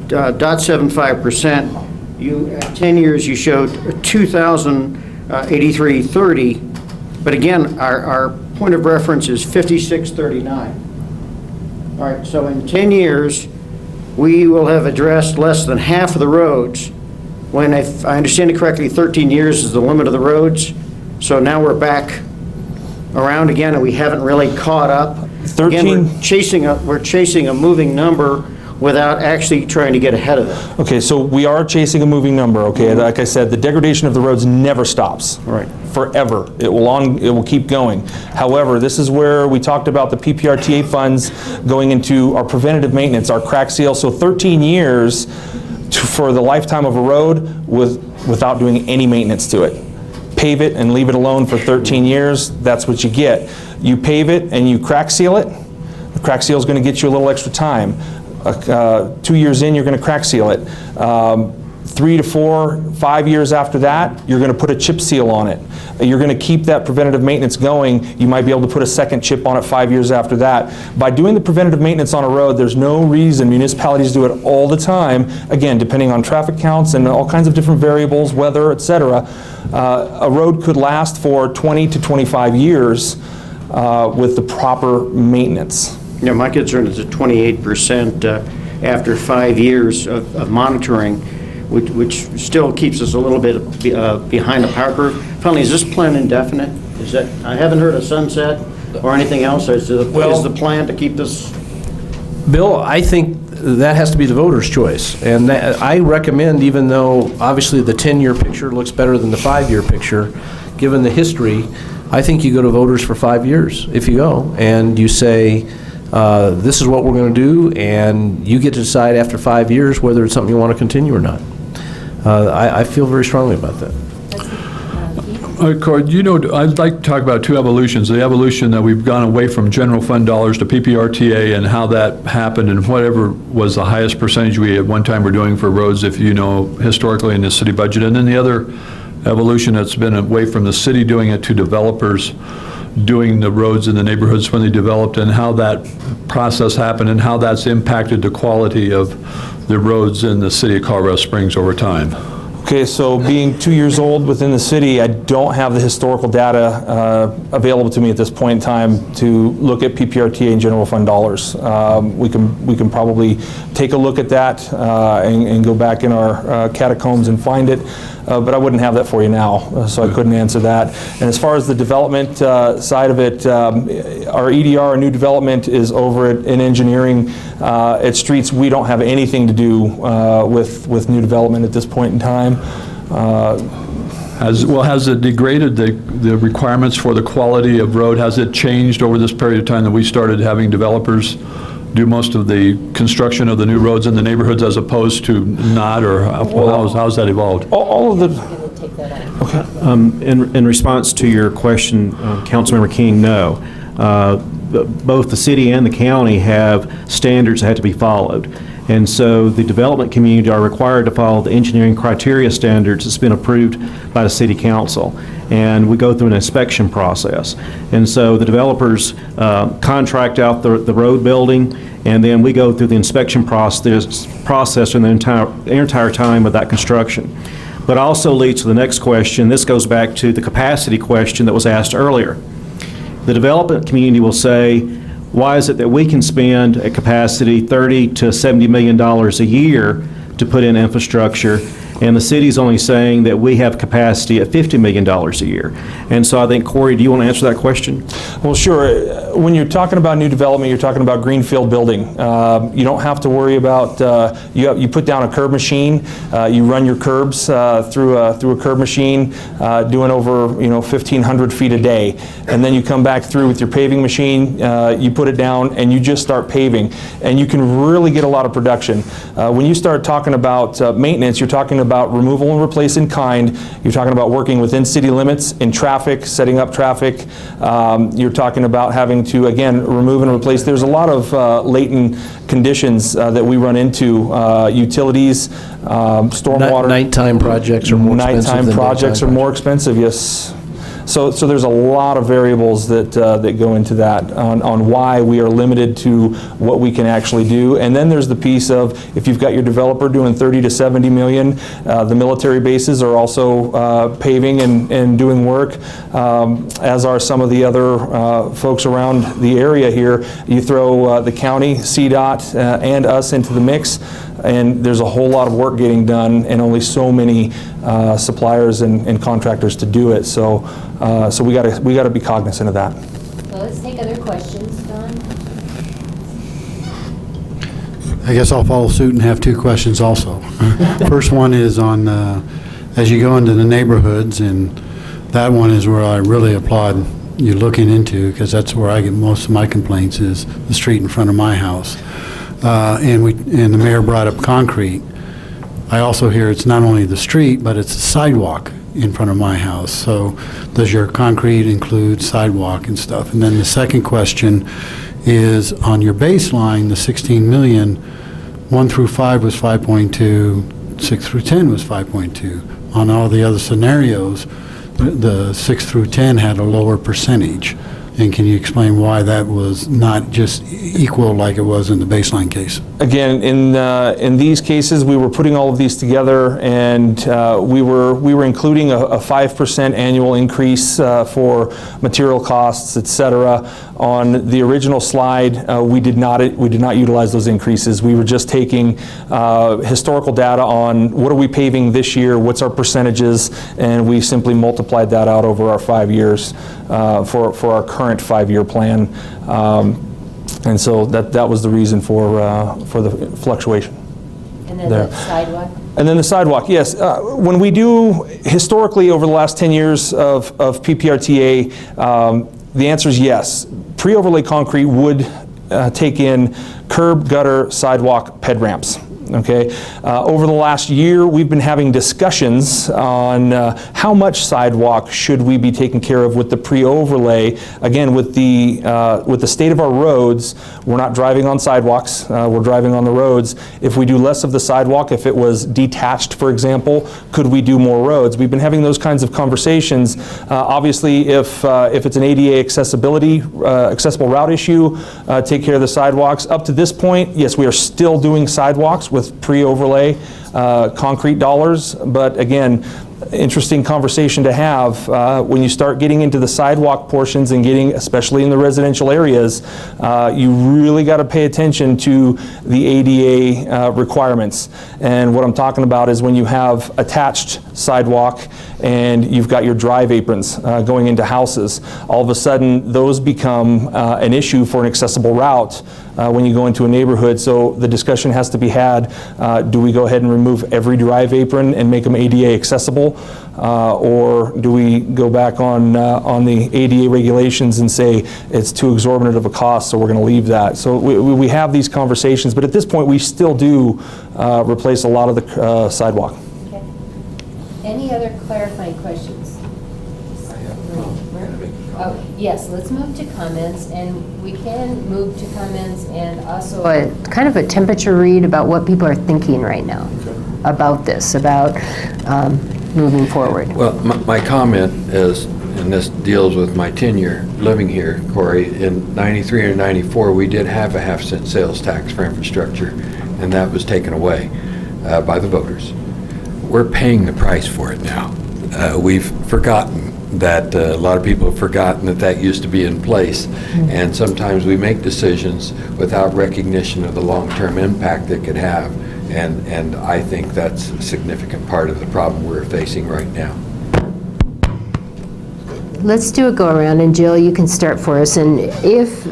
0.75%, at 10 years you showed 2,083.30, but again, our point of reference is 5639. All right, so in 10 years, we will have addressed less than half of the roads, when, if I understand it correctly, 13 years is the limit of the roads. So now we're back around again, and we haven't really caught up. 13. Again, we're chasing a moving number without actually trying to get ahead of it. Okay, so we are chasing a moving number, okay? Like I said, the degradation of the roads never stops. Right. Forever. It will keep going. However, this is where we talked about the PPRTA funds going into our preventative maintenance, our crack seal. So 13 years for the lifetime of a road without doing any maintenance to it. Pave it and leave it alone for 13 years, that's what you get. You pave it and you crack seal it, the crack seal is going to get you a little extra time. 2 years in, you're going to crack seal it. 3 to 4, 5 years after that, you're going to put a chip seal on it. You're going to keep that preventative maintenance going. You might be able to put a second chip on it 5 years after that. By doing the preventative maintenance on a road, there's no reason municipalities do it all the time. Again, depending on traffic counts and all kinds of different variables, weather, etc. A road could last for 20 to 25 years with the proper maintenance. Yeah, my concern is at 28% after 5 years of monitoring, which still keeps us a little bit behind the power curve. Finally, is this plan indefinite? I haven't heard a sunset or anything else. Is the plan to keep this? Bill, I think that has to be the voter's choice. And I recommend, even though obviously the 10-year picture looks better than the 5-year picture, given the history, I think you go to voters for 5 years if you go and you say, this is what we're going to do, and you get to decide after 5 years whether it's something you want to continue or not. I feel very strongly about that. Corey, I'd like to talk about two evolutions. The evolution that we've gone away from general fund dollars to PPRTA and how that happened, and whatever was the highest percentage we at one time were doing for roads, if you know, historically in the city budget. And then the other evolution that's been away from the city doing it to developers doing the roads in the neighborhoods when they developed, and how that process happened and how that's impacted the quality of the roads in the city of Colorado Springs over time. Okay, so being 2 years old within the city, I don't have the historical data available to me at this point in time to look at PPRTA and general fund dollars. We can probably take a look at that and go back in our catacombs and find it, but I wouldn't have that for you now, so I couldn't answer that. And as far as the development side of it, our EDR, our new development, is over in engineering. At streets, we don't have anything to do with new development at this point in time. Has it degraded the requirements for the quality of road? Has it changed over this period of time that we started having developers do most of the construction of the new roads in the neighborhoods as opposed to not, or how's that evolved? All of the... In response to your question, Councilmember King, no. both the city and the county have standards that have to be followed. And so the development community are required to follow the engineering criteria standards that's been approved by the city council. And we go through an inspection process. And so the developers contract out the road building, and then we go through the inspection process in the entire time of that construction. But also leads to the next question. This goes back to the capacity question that was asked earlier. The development community will say, why is it that we can spend at capacity $30 to $70 million a year to put in infrastructure, and the city's only saying that we have capacity at $50 million a year? And so I think, Corey, do you want to answer that question? Well, sure. When you're talking about new development, you're talking about greenfield building. You don't have to worry about, you put down a curb machine, you run your curbs through a curb machine, doing over 1,500 feet a day. And then you come back through with your paving machine, you put it down, and you just start paving. And you can really get a lot of production. When you start talking about maintenance, you're talking about removal and replace in kind. You're talking about working within city limits, in traffic, setting up traffic. You're talking about having to, again, remove and replace. There's a lot of latent conditions that we run into. Utilities, stormwater. Nighttime projects are more expensive than Nighttime projects daytime are more expensive, yes. So there's a lot of variables that go into that on why we are limited to what we can actually do. And then there's the piece of, if you've got your developer doing 30 to 70 million, the military bases are also paving and doing work, as are some of the other folks around the area here. You throw the county, CDOT, and us into the mix, and there's a whole lot of work getting done and only so many suppliers and contractors to do it. So we got to be cognizant of that. Well, let's take other questions. Don? I guess I'll follow suit and have two questions also. First one is on, as you go into the neighborhoods, and that one is where I really applaud you looking into, because that's where I get most of my complaints, is the street in front of my house. And the mayor brought up concrete. I also hear it's not only the street, but it's the sidewalk in front of my house. So does your concrete include sidewalk and stuff? And then the second question is on your baseline, the 16 million, 1 through 5 was 5.2, 6 through 10 was 5.2. On all the other scenarios, the 6 through 10 had a lower percentage. And can you explain why that was not just equal like it was in the baseline case? Again, in these cases, we were putting all of these together, and we were including a 5% annual increase for material costs, et cetera. On the original slide, we did not utilize those increases. We were just taking historical data on what are we paving this year, what's our percentages, and we simply multiplied that out over our 5 years for our current 5-year plan. And so that was the reason for the fluctuation. And then there. the sidewalk? And then the sidewalk, yes. When we do, historically, over the last 10 years of PPRTA, the answer is yes. Pre-overlay concrete would take in curb, gutter, sidewalk, ped ramps. Okay. Over the last year, we've been having discussions on how much sidewalk should we be taking care of with the pre-overlay. Again, with the state of our roads, we're not driving on sidewalks. We're driving on the roads. If we do less of the sidewalk, if it was detached, for example, could we do more roads? We've been having those kinds of conversations. Obviously, if it's an ADA accessible route issue, take care of the sidewalks. Up to this point, yes, we are still doing sidewalks with pre-overlay concrete dollars, but again, interesting conversation to have when you start getting into the sidewalk portions and getting, especially in the residential areas, you really got to pay attention to the ADA requirements. And what I'm talking about is when you have attached sidewalk and you've got your drive aprons going into houses, all of a sudden those become an issue for an accessible route when you go into a neighborhood. So the discussion has to be had, do we go ahead and remove every drive apron and make them ADA accessible? Or do we go back on the ADA regulations and say it's too exorbitant of a cost, so we're going to leave that? So we have these conversations, but at this point we still do replace a lot of the sidewalk. Okay. Any other clarifying questions? Oh, yes, let's move to comments, and we can move to comments and also Kind of a temperature read about what people are thinking right now about this, about moving forward. Well, my comment is, and this deals with my tenure living here, Corey, in 93 or 94, we did have a half-cent sales tax for infrastructure, and that was taken away by the voters. We're paying the price for it now. We've forgotten that, a lot of people have forgotten that that used to be in place, and sometimes we make decisions without recognition of the long-term impact it could have, and I think that's a significant part of the problem we're facing right now. Let's do a go-around, and Jill, you can start for us. And if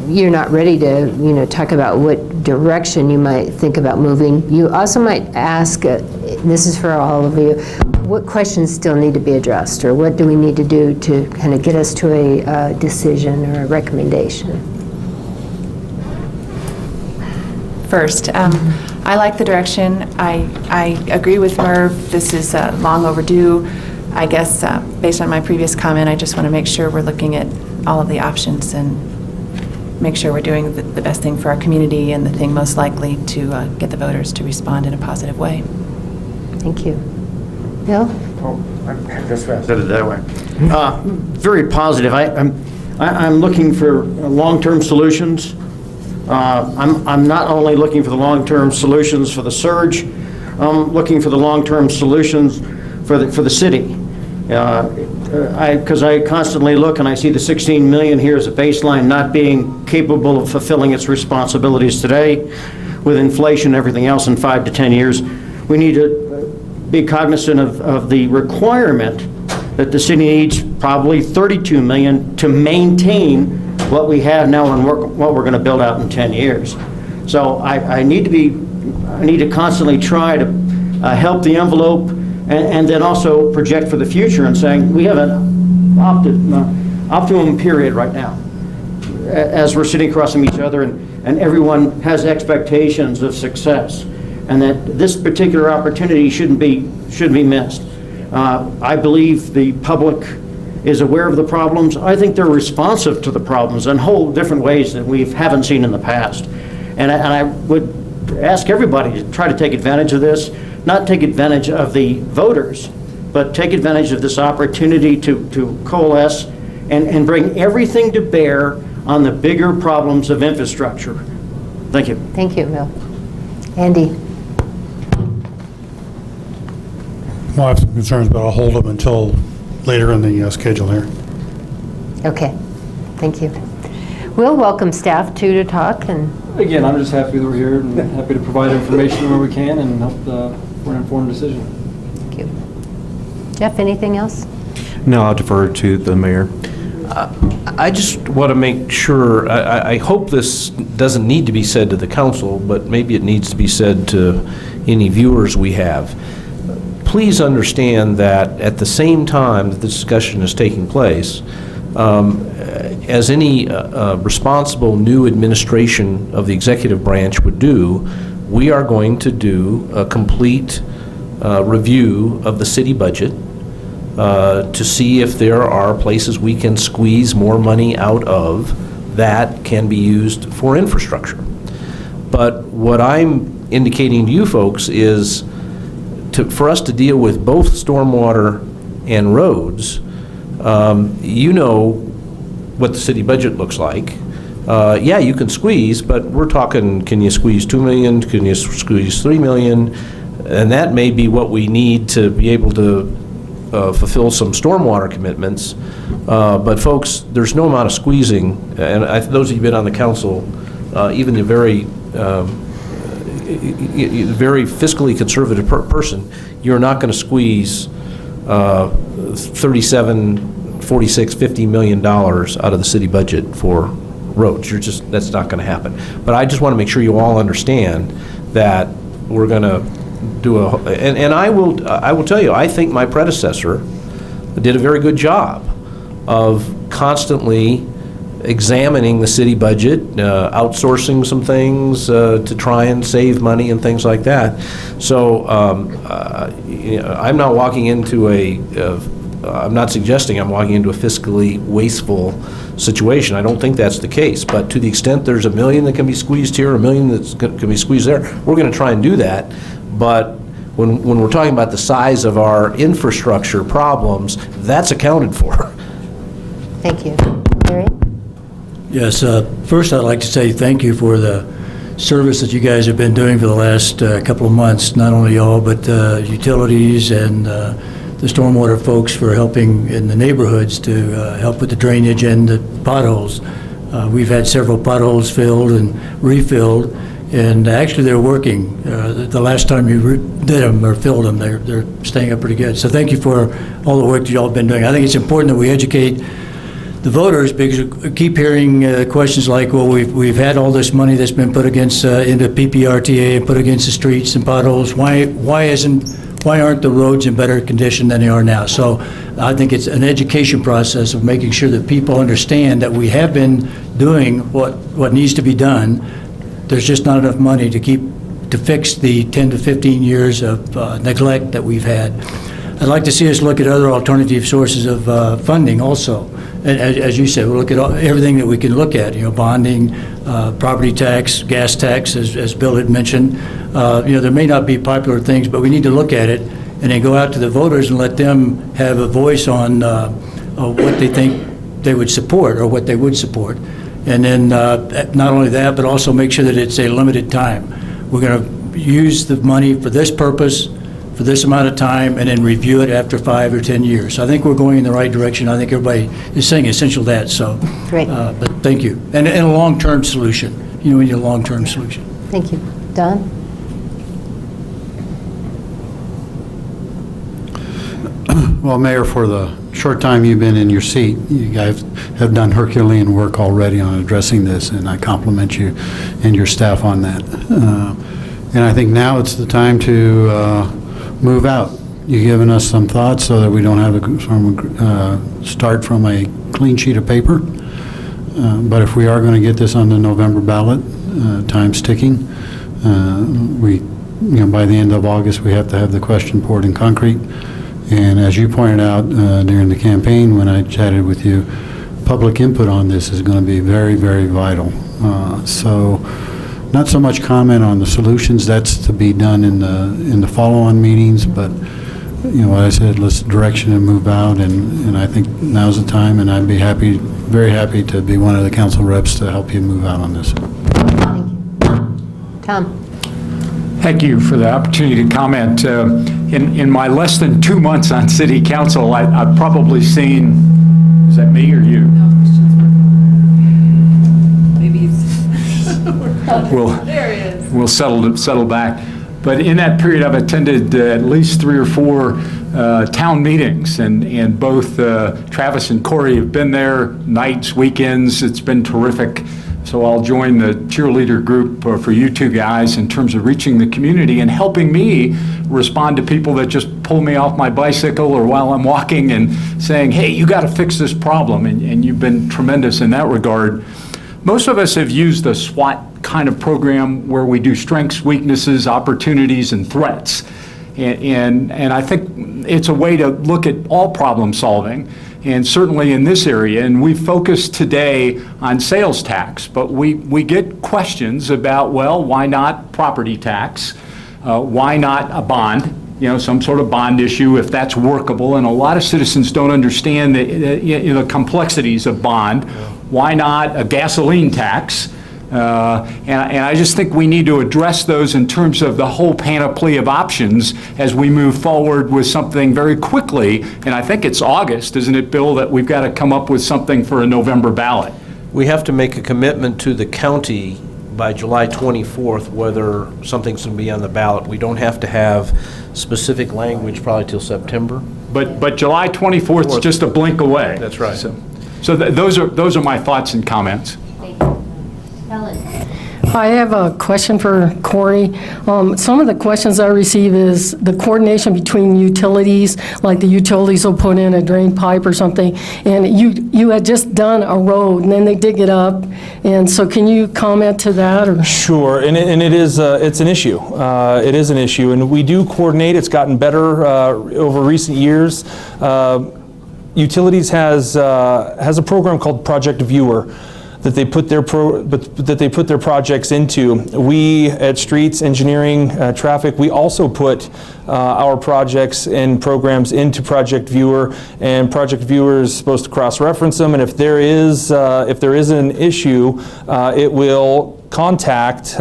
you're not ready to, talk about what direction you might think about moving, you also might ask, this is for all of you, what questions still need to be addressed, or what do we need to do to kind of get us to a decision or a recommendation? First, I like the direction. I agree with Merv. This is long overdue. I guess, based on my previous comment, I just want to make sure we're looking at all of the options and make sure we're doing the best thing for our community and the thing most likely to get the voters to respond in a positive way. Thank you. Bill? That's why I said it that way. Very positive. I'm looking for long-term solutions. I'm not only looking for the long-term solutions for the surge, I'm looking for the long-term solutions for the city. Because I constantly look and I see the 16 million here as a baseline not being capable of fulfilling its responsibilities today with inflation and everything else in 5 to 10 years. We need to be cognizant of the requirement that the city needs probably 32 million to maintain what we have now and what we're going to build out in 10 years. So I need to constantly try to help the envelope and then also project for the future and saying we have an optimum period right now as we're sitting across from each other and everyone has expectations of success, and that this particular opportunity shouldn't be missed. I believe the public is aware of the problems. I think they're responsive to the problems in whole different ways that we haven't seen in the past. And I would ask everybody to try to take advantage of this, not take advantage of the voters, but take advantage of this opportunity to coalesce and bring everything to bear on the bigger problems of infrastructure. Thank you. Thank you, Bill. Andy? Well, I have some concerns, but I'll hold them until later in the schedule here. Okay, thank you. We'll welcome staff too to talk, and Again, I'm just happy that we're here and happy to provide information where we can and help for an informed decision. thank you. Jeff, anything else? No, I'll defer to the mayor. I just want to make sure, I hope this doesn't need to be said to the council, but maybe it needs to be said to any viewers we have. Please understand that at the same time that the discussion is taking place, as any responsible new administration of the executive branch would do, we are going to do a complete review of the city budget to see if there are places we can squeeze more money out of that can be used for infrastructure. But what I'm indicating to you folks is for us to deal with both stormwater and roads, you know what the city budget looks like. Yeah, you can squeeze, but we're talking, can you squeeze 2 million? Can you squeeze 3 million? And that may be what we need to be able to fulfill some stormwater commitments. But folks, there's no amount of squeezing, and those of you who've been on the council, even the very fiscally conservative person, you're not going to squeeze 37, 46, $50 million out of the city budget for roads. That's not going to happen. But I just want to make sure you all understand that we're going to do and I will tell you, I think my predecessor did a very good job of constantly examining the city budget, outsourcing some things to try and save money and things like that. So I'm not walking into a I'm not suggesting I'm walking into a fiscally wasteful situation. I don't think that's the case. But to the extent there's $1 million that can be squeezed here, $1 million that can be squeezed there, we're going to try and do that. But when we're talking about the size of our infrastructure problems, that's accounted for. Thank you. Larry? Yes, first I'd like to say thank you for the service that you guys have been doing for the last couple of months, not only y'all, but utilities and the stormwater folks for helping in the neighborhoods to help with the drainage and the potholes. We've had several potholes filled and refilled, and actually they're working. The last time you did them or filled them, they're staying up pretty good. So thank you for all the work that y'all have been doing. I think it's important that we educate the voters, because we keep hearing questions like, well, we've had all this money that's been put against into PPRTA and put against the streets and potholes. Why aren't the roads in better condition than they are now? So I think it's an education process of making sure that people understand that we have been doing what needs to be done. There's just not enough money to fix the 10 to 15 years of neglect that we've had. I'd like to see us look at other alternative sources of funding also. And as you said, we'll look at everything that we can look at, bonding, property tax, gas tax, as Bill had mentioned. There may not be popular things, but we need to look at it and then go out to the voters and let them have a voice on what they think they would support or what they would support. And then not only that, but also make sure that it's a limited time. We're going to use the money for this purpose, for this amount of time, and then review it after 5 or 10 years. So I think we're going in the right direction. I think everybody is saying essential that. So, Great. But thank you. And a long-term solution. We need a long-term solution. Thank you. Don? Well, Mayor, for the short time you've been in your seat, you guys have done Herculean work already on addressing this, and I compliment you and your staff on that. And I think now it's the time to move out. You've given us some thoughts so that we don't have to start from a clean sheet of paper. But if we are going to get this on the November ballot, time's ticking. By the end of August, we have to have the question poured in concrete. And as you pointed out during the campaign when I chatted with you, public input on this is going to be very, very vital. So not so much comment on the solutions, that's to be done in the follow-on meetings, but what I said, let's direction and move out, and I think now's the time, and I'd be very happy to be one of the council reps to help you move out on this. Thank you. Tom? Thank you for the opportunity to comment. In my less than 2 months on city council, I've probably seen, is that me or you? No questions. Maybe there he is. We'll settle back. But in that period, I've attended at least 3 or 4 town meetings, and both Travis and Corey have been there nights, weekends. It's been terrific. So I'll join the cheerleader group for you two guys in terms of reaching the community and helping me respond to people that just pull me off my bicycle or while I'm walking and saying, hey, you got to fix this problem. And you've been tremendous in that regard. Most of us have used the SWOT kind of program where we do strengths, weaknesses, opportunities, and threats. And I think it's a way to look at all problem solving, and certainly in this area. And we focused today on sales tax, but we get questions about, well, why not property tax? Why not a bond? Some sort of bond issue, if that's workable. And a lot of citizens don't understand the complexities of bond. Why not a gasoline tax? And I just think we need to address those in terms of the whole panoply of options as we move forward with something very quickly. And I think it's August, isn't it, Bill, that we've got to come up with something for a November ballot? We have to make a commitment to the county by July 24th whether something's going to be on the ballot. We don't have to have specific language probably till September. But July 24th is just a blink away. That's right. So those are my thoughts and comments. Thank you. Helen? I have a question for Corey. Some of the questions I receive is the coordination between utilities, like the utilities will put in a drain pipe or something, and you had just done a road, and then they dig it up, and so can you comment to that? Or? Sure, and it is, it's an issue. It is an issue, and we do coordinate. It's gotten better over recent years. Utilities has a program called Project Viewer that they put their projects into. We at Streets, Engineering, Traffic, we also put our projects and programs into Project Viewer, and Project Viewer is supposed to cross-reference them, and if there is an issue, it will contact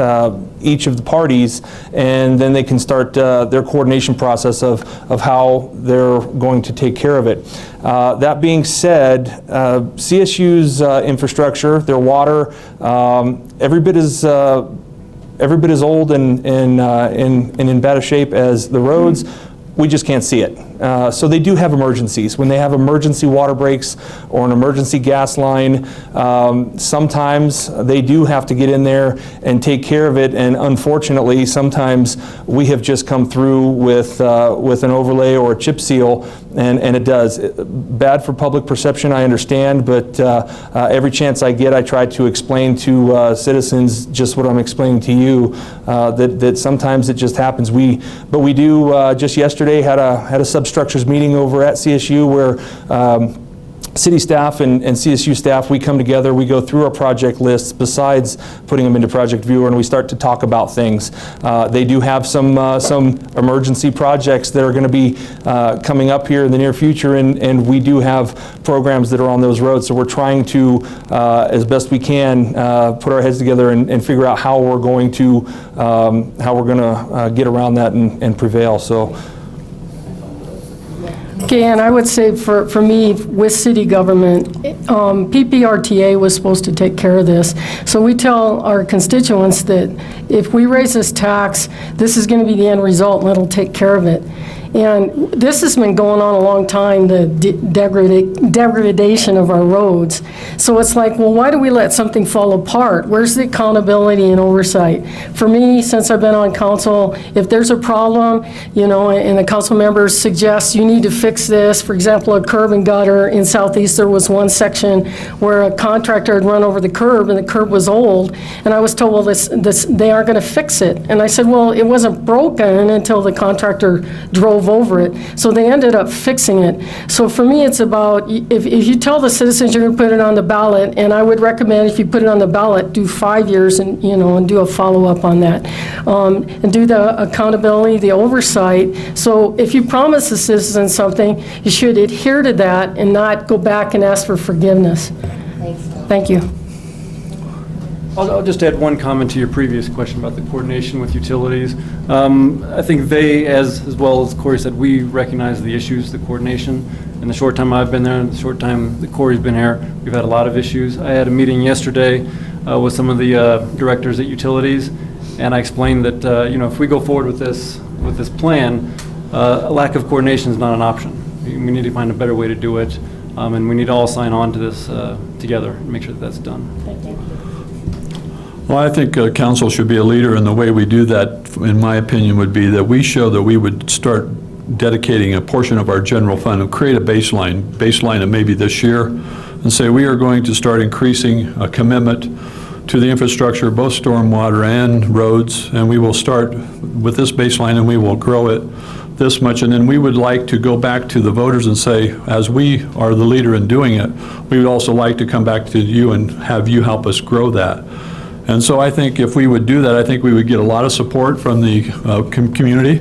each of the parties, and then they can start their coordination process of how they're going to take care of it. That being said, CSU's infrastructure, their water, every bit as old and in bad a shape as the roads. We just can't see it. So they do have emergencies. When they have emergency water breaks or an emergency gas line, sometimes they do have to get in there and take care of it. And unfortunately, sometimes we have just come through with an overlay or a chip seal, and it does. Bad for public perception, I understand, but every chance I get, I try to explain to citizens just what I'm explaining to you, that sometimes it just happens. But we do, just yesterday, had a substructures meeting over at CSU where city staff and CSU staff, we come together, we go through our project lists besides putting them into Project Viewer, and we start to talk about things. They do have some emergency projects that are going to be coming up here in the near future, and we do have programs that are on those roads. So we're trying to, as best we can, put our heads together and figure out how we're going to get around that and prevail. So. Okay, and I would say for me, with city government, PPRTA was supposed to take care of this. So we tell our constituents that if we raise this tax, this is going to be the end result, and it'll take care of it. And this has been going on a long time, the degradation of our roads. So it's like, well, why do we let something fall apart? Where's the accountability and oversight? For me, since I've been on council, if there's a problem, and the council members suggest you need to fix this, for example, a curb and gutter in Southeast, there was one section where a contractor had run over the curb and the curb was old, and I was told, well, they aren't going to fix it. And I said, well, it wasn't broken until the contractor drove over it. So they ended up fixing it. So for me, it's about, if you tell the citizens you're going to put it on the ballot, and I would recommend if you put it on the ballot, do 5 years and do a follow-up on that. And do the accountability, the oversight. So if you promise the citizens something, you should adhere to that and not go back and ask for forgiveness. Thanks. Thank you. I'll just add one comment to your previous question about the coordination with utilities. I think they, as well as Corey said, we recognize the issues, the coordination. In the short time I've been there, in the short time that Corey's been here, we've had a lot of issues. I had a meeting yesterday with some of the directors at utilities, and I explained that if we go forward with this plan, a lack of coordination is not an option. We need to find a better way to do it, and we need to all sign on to this together and make sure that that's done. Well, I think council should be a leader, and the way we do that, in my opinion, would be that we show that we would start dedicating a portion of our general fund and create a baseline of maybe this year, and say we are going to start increasing a commitment to the infrastructure, both stormwater and roads, and we will start with this baseline and we will grow it this much, and then we would like to go back to the voters and say, as we are the leader in doing it, we would also like to come back to you and have you help us grow that. And so I think if we would do that, I think we would get a lot of support from the community.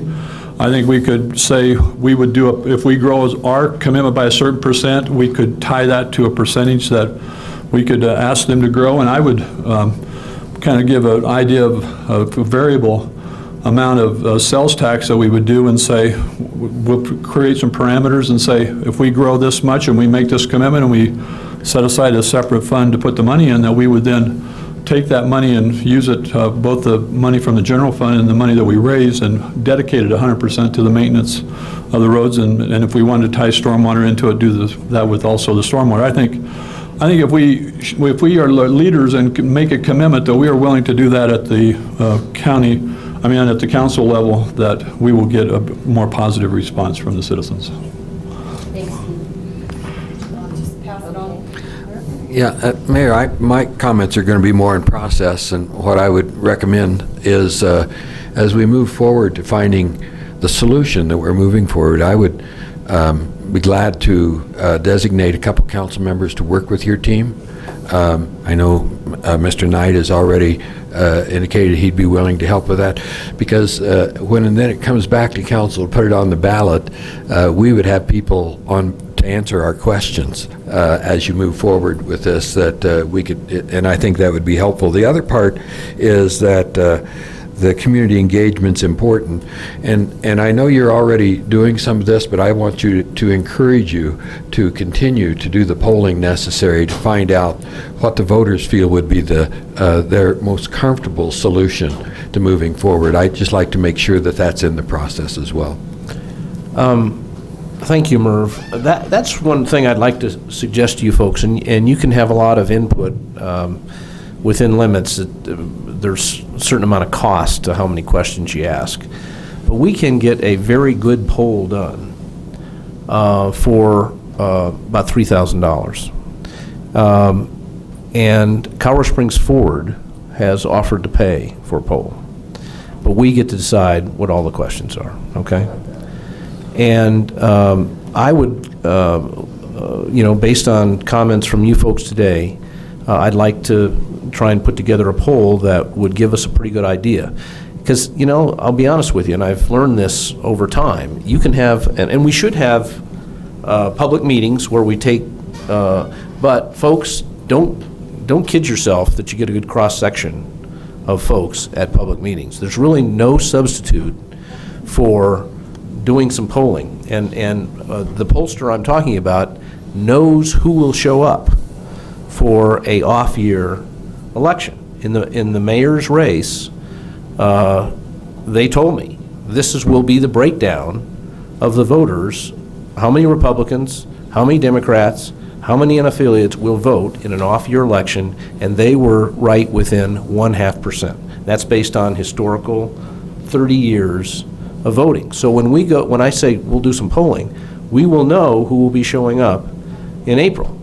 I think we could say we would do, if we grow our commitment by a certain percent, we could tie that to a percentage that we could ask them to grow. And I would kind of give an idea of a variable amount of sales tax that we would do and say, we'll create some parameters and say, if we grow this much and we make this commitment and we set aside a separate fund to put the money in, that we would then take that money and use it, both the money from the general fund and the money that we raise, and dedicate it 100% to the maintenance of the roads. And if we wanted to tie stormwater into it, do that with also the stormwater. I think if we are leaders and can make a commitment that we are willing to do that at the at the council level, that we will get a more positive response from the citizens. Thanks, Steve. I'll just pass it on. Yeah, Mayor, my comments are going to be more in process, and what I would recommend is, as we move forward to finding the solution that we're moving forward, I would be glad to designate a couple council members to work with your team. I know Mr. Knight has already indicated he'd be willing to help with that, because when then it comes back to council to put it on the ballot, we would have people on to answer our questions as you move forward with this, that we could, and I think that would be helpful. The other part is that the community engagement's important, and I know you're already doing some of this, but I want you to encourage you to continue to do the polling necessary to find out what the voters feel would be their most comfortable solution to moving forward. I'd just like to make sure that that's in the process as well. Thank you, Merv. That's one thing I'd like to suggest to you folks, and you can have a lot of input within limits. There's a certain amount of cost to how many questions you ask. But we can get a very good poll done for about $3,000. And Colorado Springs Ford has offered to pay for a poll. But we get to decide what all the questions are, okay? And I would, based on comments from you folks today, I'd like to try and put together a poll that would give us a pretty good idea. Because, I'll be honest with you, and I've learned this over time, you can have, and we should have public meetings where we take, but folks, don't kid yourself that you get a good cross-section of folks at public meetings. There's really no substitute for doing some polling. And the pollster I'm talking about knows who will show up for a off-year election. In the mayor's race, they told me this will be the breakdown of the voters, how many Republicans, how many Democrats, how many unaffiliates will vote in an off-year election, and they were right within 0.5%. That's based on historical 30 years of voting. So when I say we'll do some polling, we will know who will be showing up in April.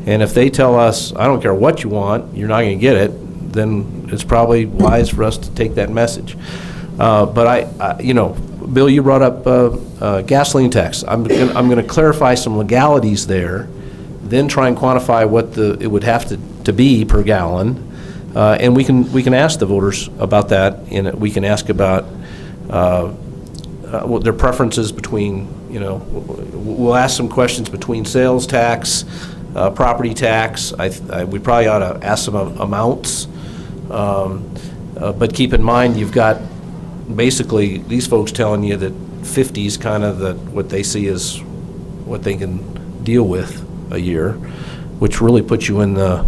And if they tell us, I don't care what you want, you're not going to get it, then it's probably wise for us to take that message. But Bill, you brought up gasoline tax. I'm going to clarify some legalities there, then try and quantify what it would have to be per gallon, and we can ask the voters about that, and we can ask about what their preferences between, we'll ask some questions between sales tax, property tax. We probably ought to ask some amounts, but keep in mind you've got basically these folks telling you that 50 is kind of what they see as what they can deal with a year, which really puts you in the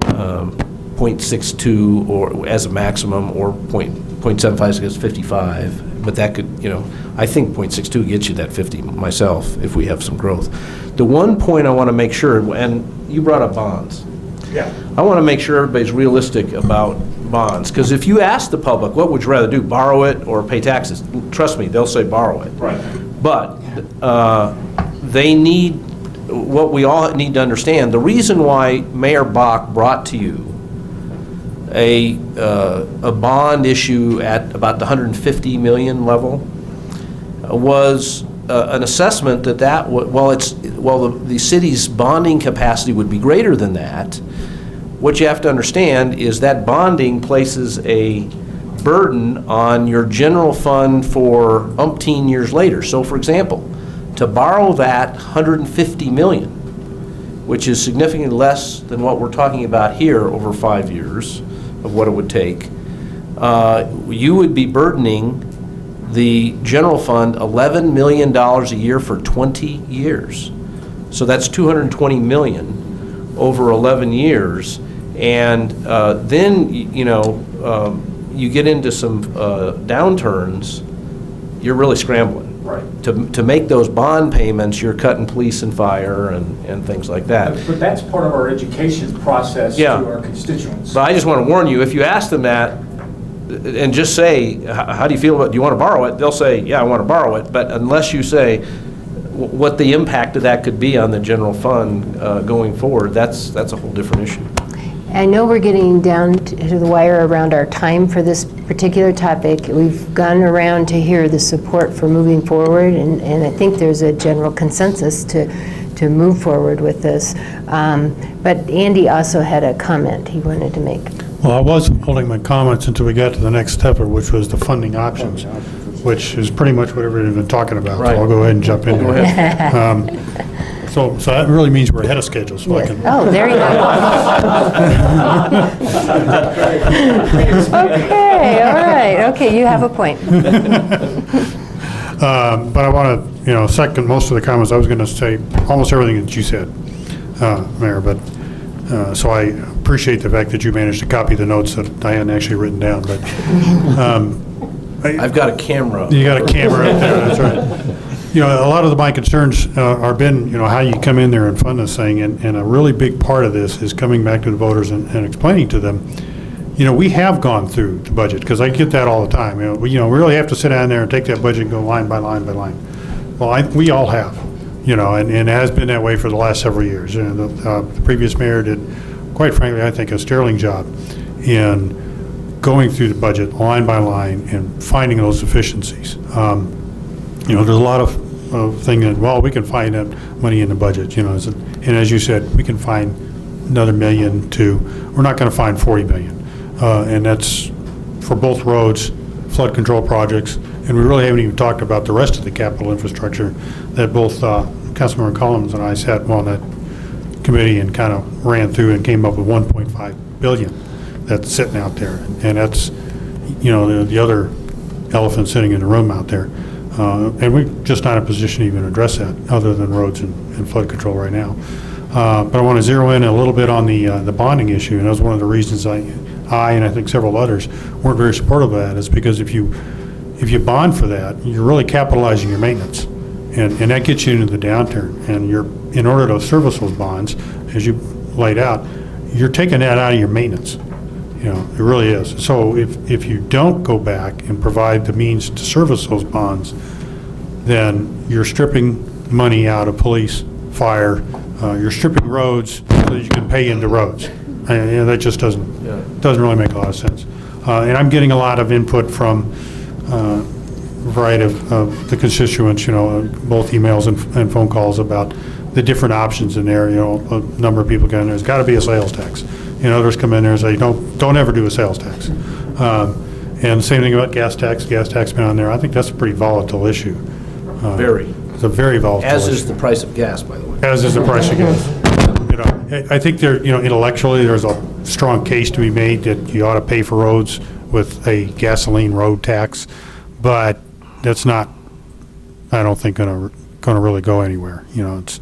0.62 or as a maximum, or 0.75 against 55. But that could, I think 0.62 gets you that 50 myself if we have some growth. The one point I want to make sure, and you brought up bonds. Yeah. I want to make sure everybody's realistic about bonds, because if you ask the public, what would you rather do, borrow it or pay taxes? Trust me, they'll say borrow it. Right. But what we all need to understand, the reason why Mayor Bach brought to you a bond issue at about the 150 million level was an assessment that while the city's bonding capacity would be greater than that, what you have to understand is that bonding places a burden on your general fund for umpteen years later. So for example, to borrow that 150 million, which is significantly less than what we're talking about here over 5 years of what it would take, you would be burdening the general fund $11 million a year for 20 years. So that's $220 million over 11 years. And then, you get into some downturns, you're really scrambling. Right. To make those bond payments, you're cutting police and fire and things like that. But that's part of our education process Yeah. to our constituents. But I just want to warn you, if you ask them that and just say, how do you feel about, do you want to borrow it? They'll say, yeah, I want to borrow it. But unless you say what the impact of that could be on the general fund going forward, that's a whole different issue. I know we're getting down to the wire around our time for this particular topic. We've gone around to hear the support for moving forward, and I think there's a general consensus to move forward with this. But Andy also had a comment he wanted to make. Well, I was holding my comments until we got to the next step, which was the funding options, which is pretty much what everybody's been talking about. So I'll go ahead and jump in there. So that really means we're ahead of schedule, so I can... Oh, there you go. Okay, all right. Okay, you have a point. But I want to, second most of the comments. I was going to say almost everything that you said, Mayor, but so I appreciate the fact that you managed to copy the notes that I hadn't actually written down, but... I've got a camera. You got a camera up there, that's right. A lot of my concerns are been, how you come in there and fund this thing, and a really big part of this is coming back to the voters and explaining to them, we have gone through the budget, because I get that all the time. We really have to sit down there and take that budget and go line by line by line. Well, we all have, and it has been that way for the last several years. The previous mayor did, quite frankly, I think, a sterling job in going through the budget line by line and finding those efficiencies. There's a lot of things that, we can find that money in the budget, and as you said, we can find another $1 million too. We're not going to find $40 billion. And that's for both roads, flood control projects, and we really haven't even talked about the rest of the capital infrastructure that both Councilmember Collins and I sat on that committee and kind of ran through and came up with $1.5 billion that's sitting out there. And that's, the other elephant sitting in the room out there. And we're just not in a position to even address that other than roads and flood control right now. But I want to zero in a little bit on the bonding issue, and that was one of the reasons I and I think several others weren't very supportive of that, is because if you bond for that, you're really capitalizing your maintenance, and that gets you into the downturn. And in order to service those bonds, as you laid out, you're taking that out of your maintenance. It really is. So if you don't go back and provide the means to service those bonds, then you're stripping money out of police, fire, you're stripping roads so that you can pay into roads. And that just doesn't really make a lot of sense. And I'm getting a lot of input from a variety of the constituents, both emails and phone calls about the different options in there. A number of people go in there, there's got to be a sales tax. Others come in there and say, don't ever do a sales tax. And the same thing about gas tax been on there. I think that's a pretty volatile issue. Very. It's a very volatile issue. As is the price of gas, by the way. As is the price of gas. I think intellectually there's a strong case to be made that you ought to pay for roads with a gasoline road tax, but that's not, I don't think, going to really go anywhere. It's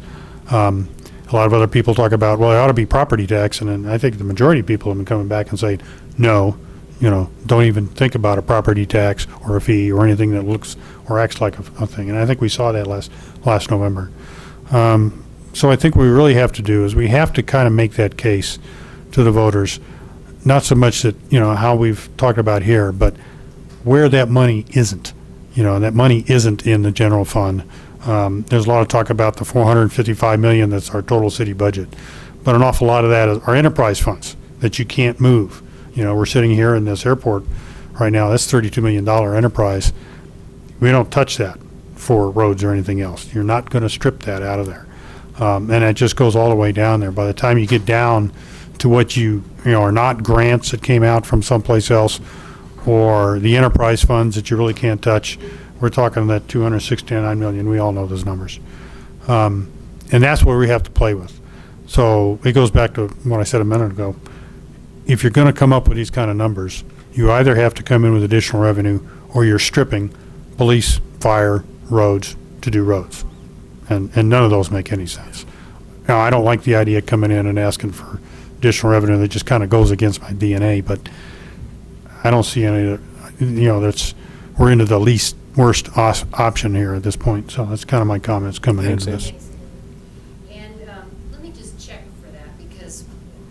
a lot of other people talk about, well, it ought to be property tax, and then I think the majority of people have been coming back and saying, no, don't even think about a property tax or a fee or anything that looks or acts like a thing. And I think we saw that last November. So I think what we really have to do is we have to kind of make that case to the voters, not so much that, how we've talked about here, but where that money isn't. That money isn't in the general fund. There's a lot of talk about the $455 million that's our total city budget, but an awful lot of that are enterprise funds that you can't move. We're sitting here in this airport right now, that's $32 million enterprise. We don't touch that for roads or anything else. You're not going to strip that out of there. And it just goes all the way down there. By the time you get down to what are not grants that came out from someplace else or the enterprise funds that you really can't touch, we're talking that $269 million. We all know those numbers. And that's what we have to play with. So it goes back to what I said a minute ago. If you're going to come up with these kind of numbers, you either have to come in with additional revenue or you're stripping police, fire, roads to do roads. And none of those make any sense. Now, I don't like the idea of coming in and asking for additional revenue that just kind of goes against my DNA, but I don't see any, we're into the least worst option here at this point. So that's kind of my comments coming into this. And let me just check for that, because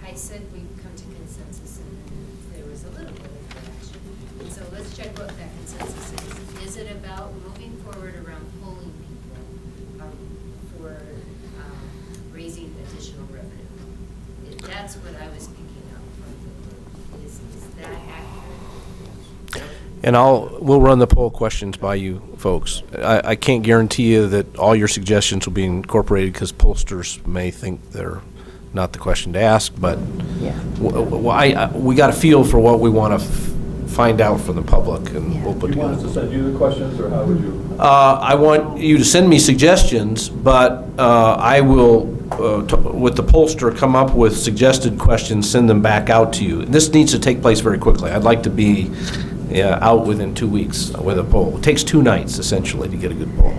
I said we've come to consensus and then there was a little bit of reaction. And so let's check what that consensus is. Is it about moving forward around polling people for raising additional revenue? That's what I was picking up. And we'll run the poll questions by you folks. I can't guarantee you that all your suggestions will be incorporated because pollsters may think they're not the question to ask, but we got a feel for what we want to find out from the public, and we'll put Do you want together. us to send you the questions, or how would you? I want you to send me suggestions, but I will, with the pollster, come up with suggested questions, send them back out to you. This needs to take place very quickly. I'd like to be out within 2 weeks with a poll. It takes 2 nights, essentially, to get a good poll.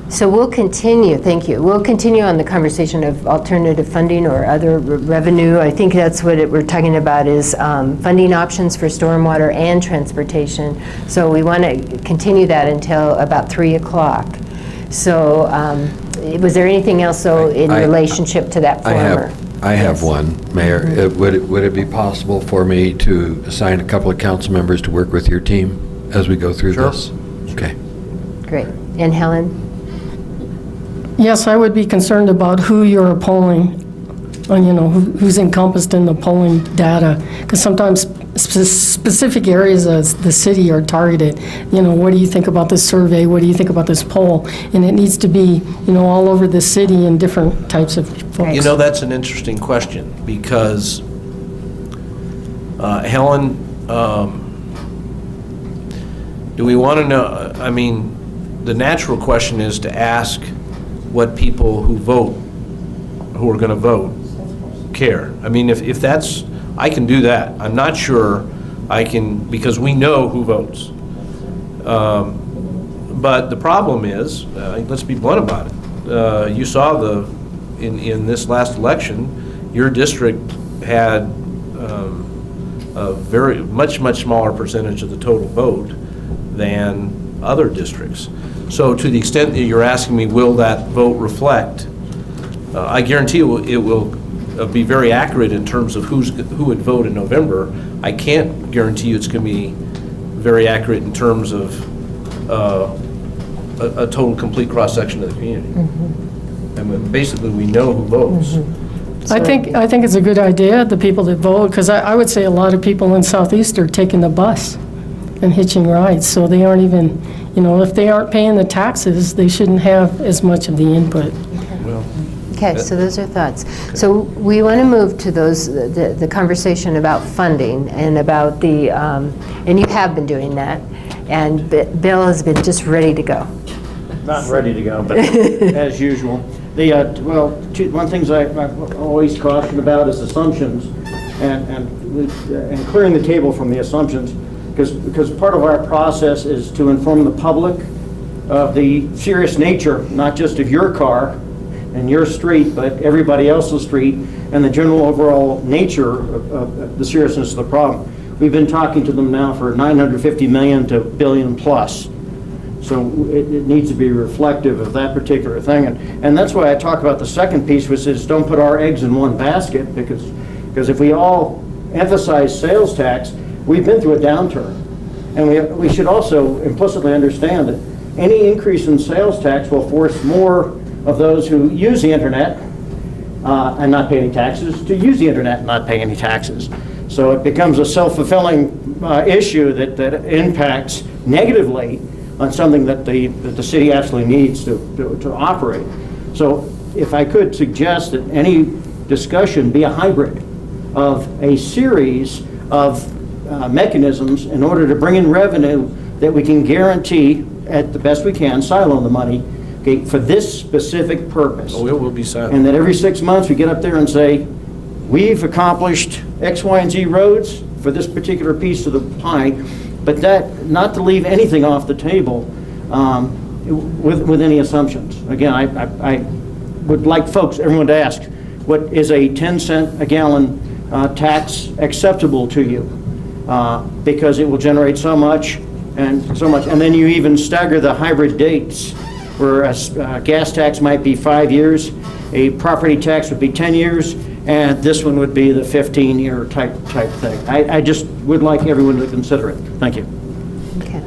So we'll continue, thank you. We'll continue on the conversation of alternative funding or other revenue. I think that's what we're talking about is funding options for stormwater and transportation. So we want to continue that until about 3 o'clock. So was there anything else though in relationship to that former? I have one, Mayor. Would it be possible for me to assign a couple of council members to work with your team as we go through this? Okay. Great. And Helen? Yes, I would be concerned about who you're polling, who's encompassed in the polling data, because sometimes specific areas of the city are targeted. What do you think about this survey? What do you think about this poll? And it needs to be, all over the city and different types of folks. That's an interesting question, because, Helen, do we want to know, the natural question is to ask what people who are going to vote, care. If that's, I can do that. I'm not sure I can, because we know who votes. But the problem is, let's be blunt about it. You saw in this last election, your district had a very much smaller percentage of the total vote than other districts. So to the extent that you're asking me, will that vote reflect, I guarantee it will be very accurate in terms of who would vote in November. I can't guarantee you it's going to be very accurate in terms of a total, complete cross-section of the community. Basically, we know who votes. I think it's a good idea, the people that vote, because I would say a lot of people in Southeast are taking the bus and hitching rides, so they aren't even, if they aren't paying the taxes, they shouldn't have as much of the input. Okay, so those are thoughts. So we want to move to the conversation about funding and about and you have been doing that, and Bill has been just ready to go. Not ready to go, but as usual. One thing I always caution about is assumptions and clearing the table from the assumptions, because part of our process is to inform the public of the serious nature, not just of your car and your street, but everybody else's street, and the general overall nature of the seriousness of the problem. We've been talking to them now for $950 million to $1 billion plus. So it needs to be reflective of that particular thing. And that's why I talk about the second piece, which is don't put our eggs in one basket, because if we all emphasize sales tax, we've been through a downturn. And we should also implicitly understand that any increase in sales tax will force more of those who use the internet and not pay any taxes to use the internet and not pay any taxes. So it becomes a self-fulfilling issue that impacts negatively on something that the city absolutely needs to operate. So if I could suggest that any discussion be a hybrid of a series of mechanisms in order to bring in revenue that we can guarantee at the best we can, silo the money, okay, for this specific purpose. Oh, it will be silent. And that every 6 months we get up there and say, we've accomplished X, Y, and Z roads for this particular piece of the pie, but that, not to leave anything off the table with any assumptions. Again, I would like everyone to ask, what is a 10-cent a gallon tax acceptable to you? Because it will generate so much and so much. And then you even stagger the hybrid dates, where a gas tax might be 5 years, a property tax would be 10 years, and this one would be the 15-year type thing. I just would like everyone to consider it. Thank you. Okay.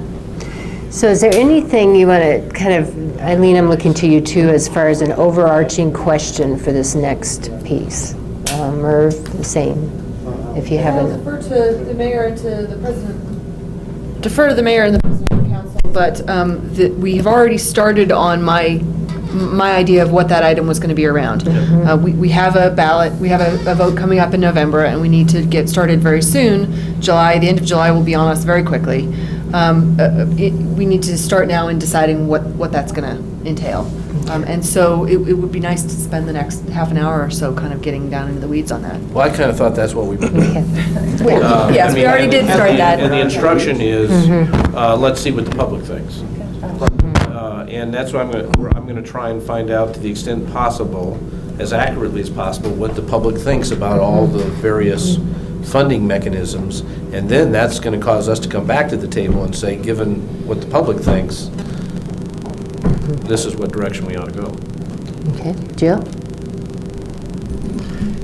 So is there anything you want to kind of, Eileen, I'm looking to you too, as far as an overarching question for this next piece? Or the same, if you have I'll a... defer to the mayor and to the president. defer to the mayor and the president of the council, but we have already started on my idea of what that item was going to be around. We have a ballot, we have a vote coming up in November, and we need to get started very soon. The end of July will be on us very quickly. We need to start now in deciding what that's going to entail. And so it would be nice to spend the next half an hour or so kind of getting down into the weeds on that. Well, I kind of thought that's what we've been doing. Yes, we already did start that. And the instruction is, let's see what the public thinks. And that's what I'm going to try and find out to the extent possible, as accurately as possible, what the public thinks about all the various funding mechanisms. And then that's going to cause us to come back to the table and say, given what the public thinks, this is what direction we ought to go. Okay, Jill?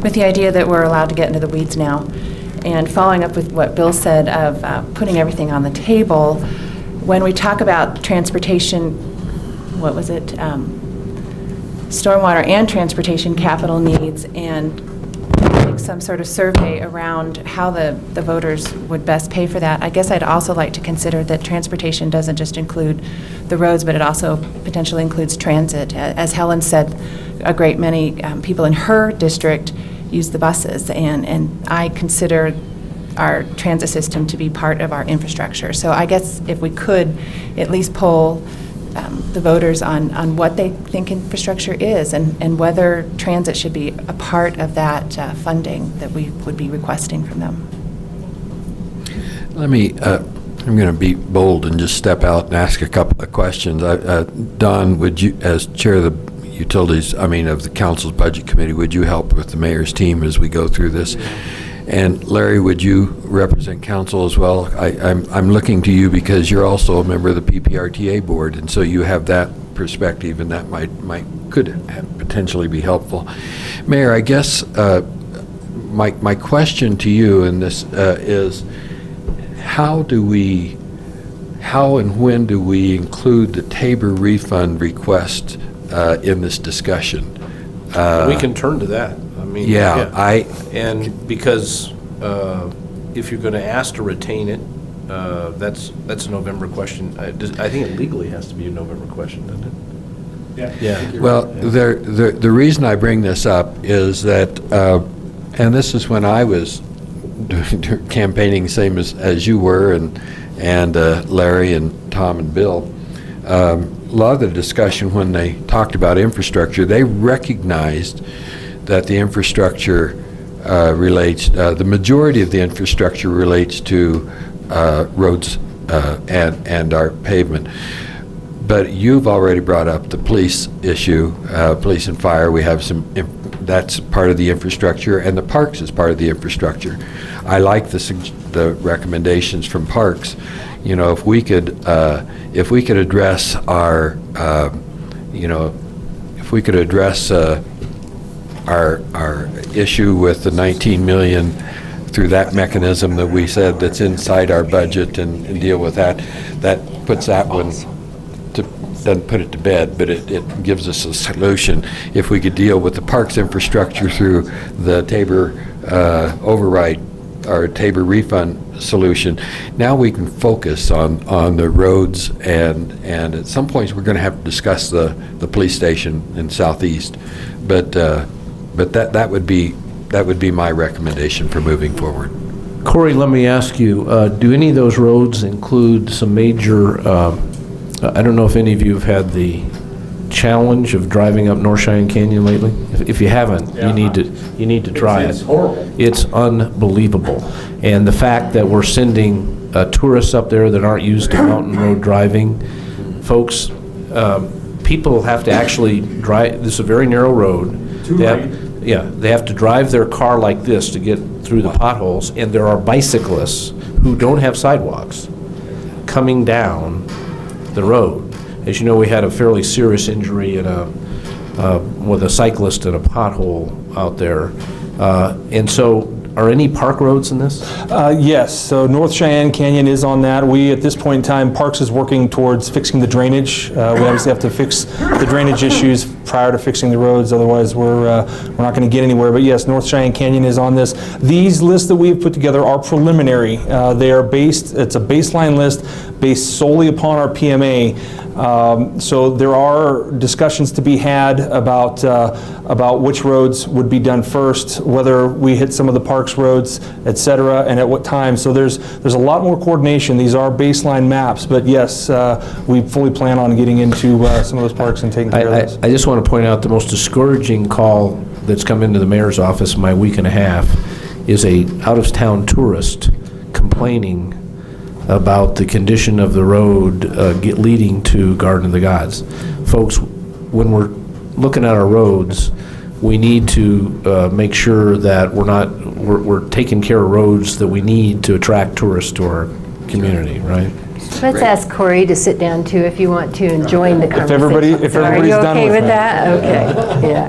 With the idea that we're allowed to get into the weeds now, and following up with what Bill said of putting everything on the table, when we talk about transportation, what was it? Stormwater and transportation capital needs, and make some sort of survey around how the voters would best pay for that. I guess I'd also like to consider that transportation doesn't just include the roads, but it also potentially includes transit. As Helen said, a great many people in her district use the buses, and I consider our transit system to be part of our infrastructure. So I guess if we could at least poll the voters on what they think infrastructure is, and whether transit should be a part of that funding that we would be requesting from them. Let me, I'm going to be bold and just step out and ask a couple of questions. Don, would you, as chair of the utilities, of the council's budget committee, would you help with the mayor's team as we go through this? And Larry, would you represent council as well? I'm looking to you because you're also a member of the PPRTA board, and so you have that perspective, and that could potentially be helpful. Mayor, I guess my question to you in this is, how and when do we include the Tabor refund request in this discussion? We can turn to that. And because if you're going to ask to retain it, that's a November question. I think it legally has to be a November question, doesn't it? Yeah. Well, the reason I bring this up is that, and this is when I was campaigning, same as you were, and Larry and Tom and Bill. A lot of the discussion when they talked about infrastructure, they recognized that the infrastructure relates, the majority of the infrastructure relates to roads and our pavement. But you've already brought up the police issue, police and fire. We have that's part of the infrastructure, and the parks is part of the infrastructure. I like the recommendations from parks. If we could address our, if we could address our issue with the 19 million through that mechanism that we said that's inside our budget and deal with that puts that one doesn't put it to bed, but it gives us a solution. If we could deal with the parks infrastructure through the Tabor override or Tabor refund solution, now we can focus on the roads, and at some points we're going to have to discuss the police station in Southeast, but that would be my recommendation for moving forward. Corey, let me ask you, do any of those roads include some major, I don't know if any of you have had the challenge of driving up North Cheyenne Canyon lately? If you haven't, you need to try it. It's horrible. It's unbelievable. And the fact that we're sending tourists up there that aren't used to mountain road driving, folks, people have to actually drive, this is a very narrow road. They have to drive their car like this to get through the potholes, and there are bicyclists who don't have sidewalks coming down the road. As you know, we had a fairly serious injury with a cyclist in a pothole out there. And so are any park roads in this? Yes, so North Cheyenne Canyon is on that. We, at this point in time, Parks is working towards fixing the drainage. We obviously have to fix the drainage issues prior to fixing the roads, otherwise we're not going to get anywhere. But yes, North Cheyenne Canyon is on this. These lists that we've put together are preliminary. They are based, it's a baseline list based solely upon our PMA. So there are discussions to be had about which roads would be done first, whether we hit some of the parks roads, et cetera, and at what time. So there's a lot more coordination. These are baseline maps, but yes, we fully plan on getting into some of those parks and taking care of those. I just want to point out the most discouraging call that's come into the mayor's office in my week and a half is a out-of-town tourist complaining about the condition of the road leading to Garden of the Gods. Folks, when we're looking at our roads, we need to make sure that we're taking care of roads that we need to attract tourists to our community, right? Let's ask Corey to sit down too if you want to and join the conversation. If everybody's done with Are you okay with me. that? Okay, yeah.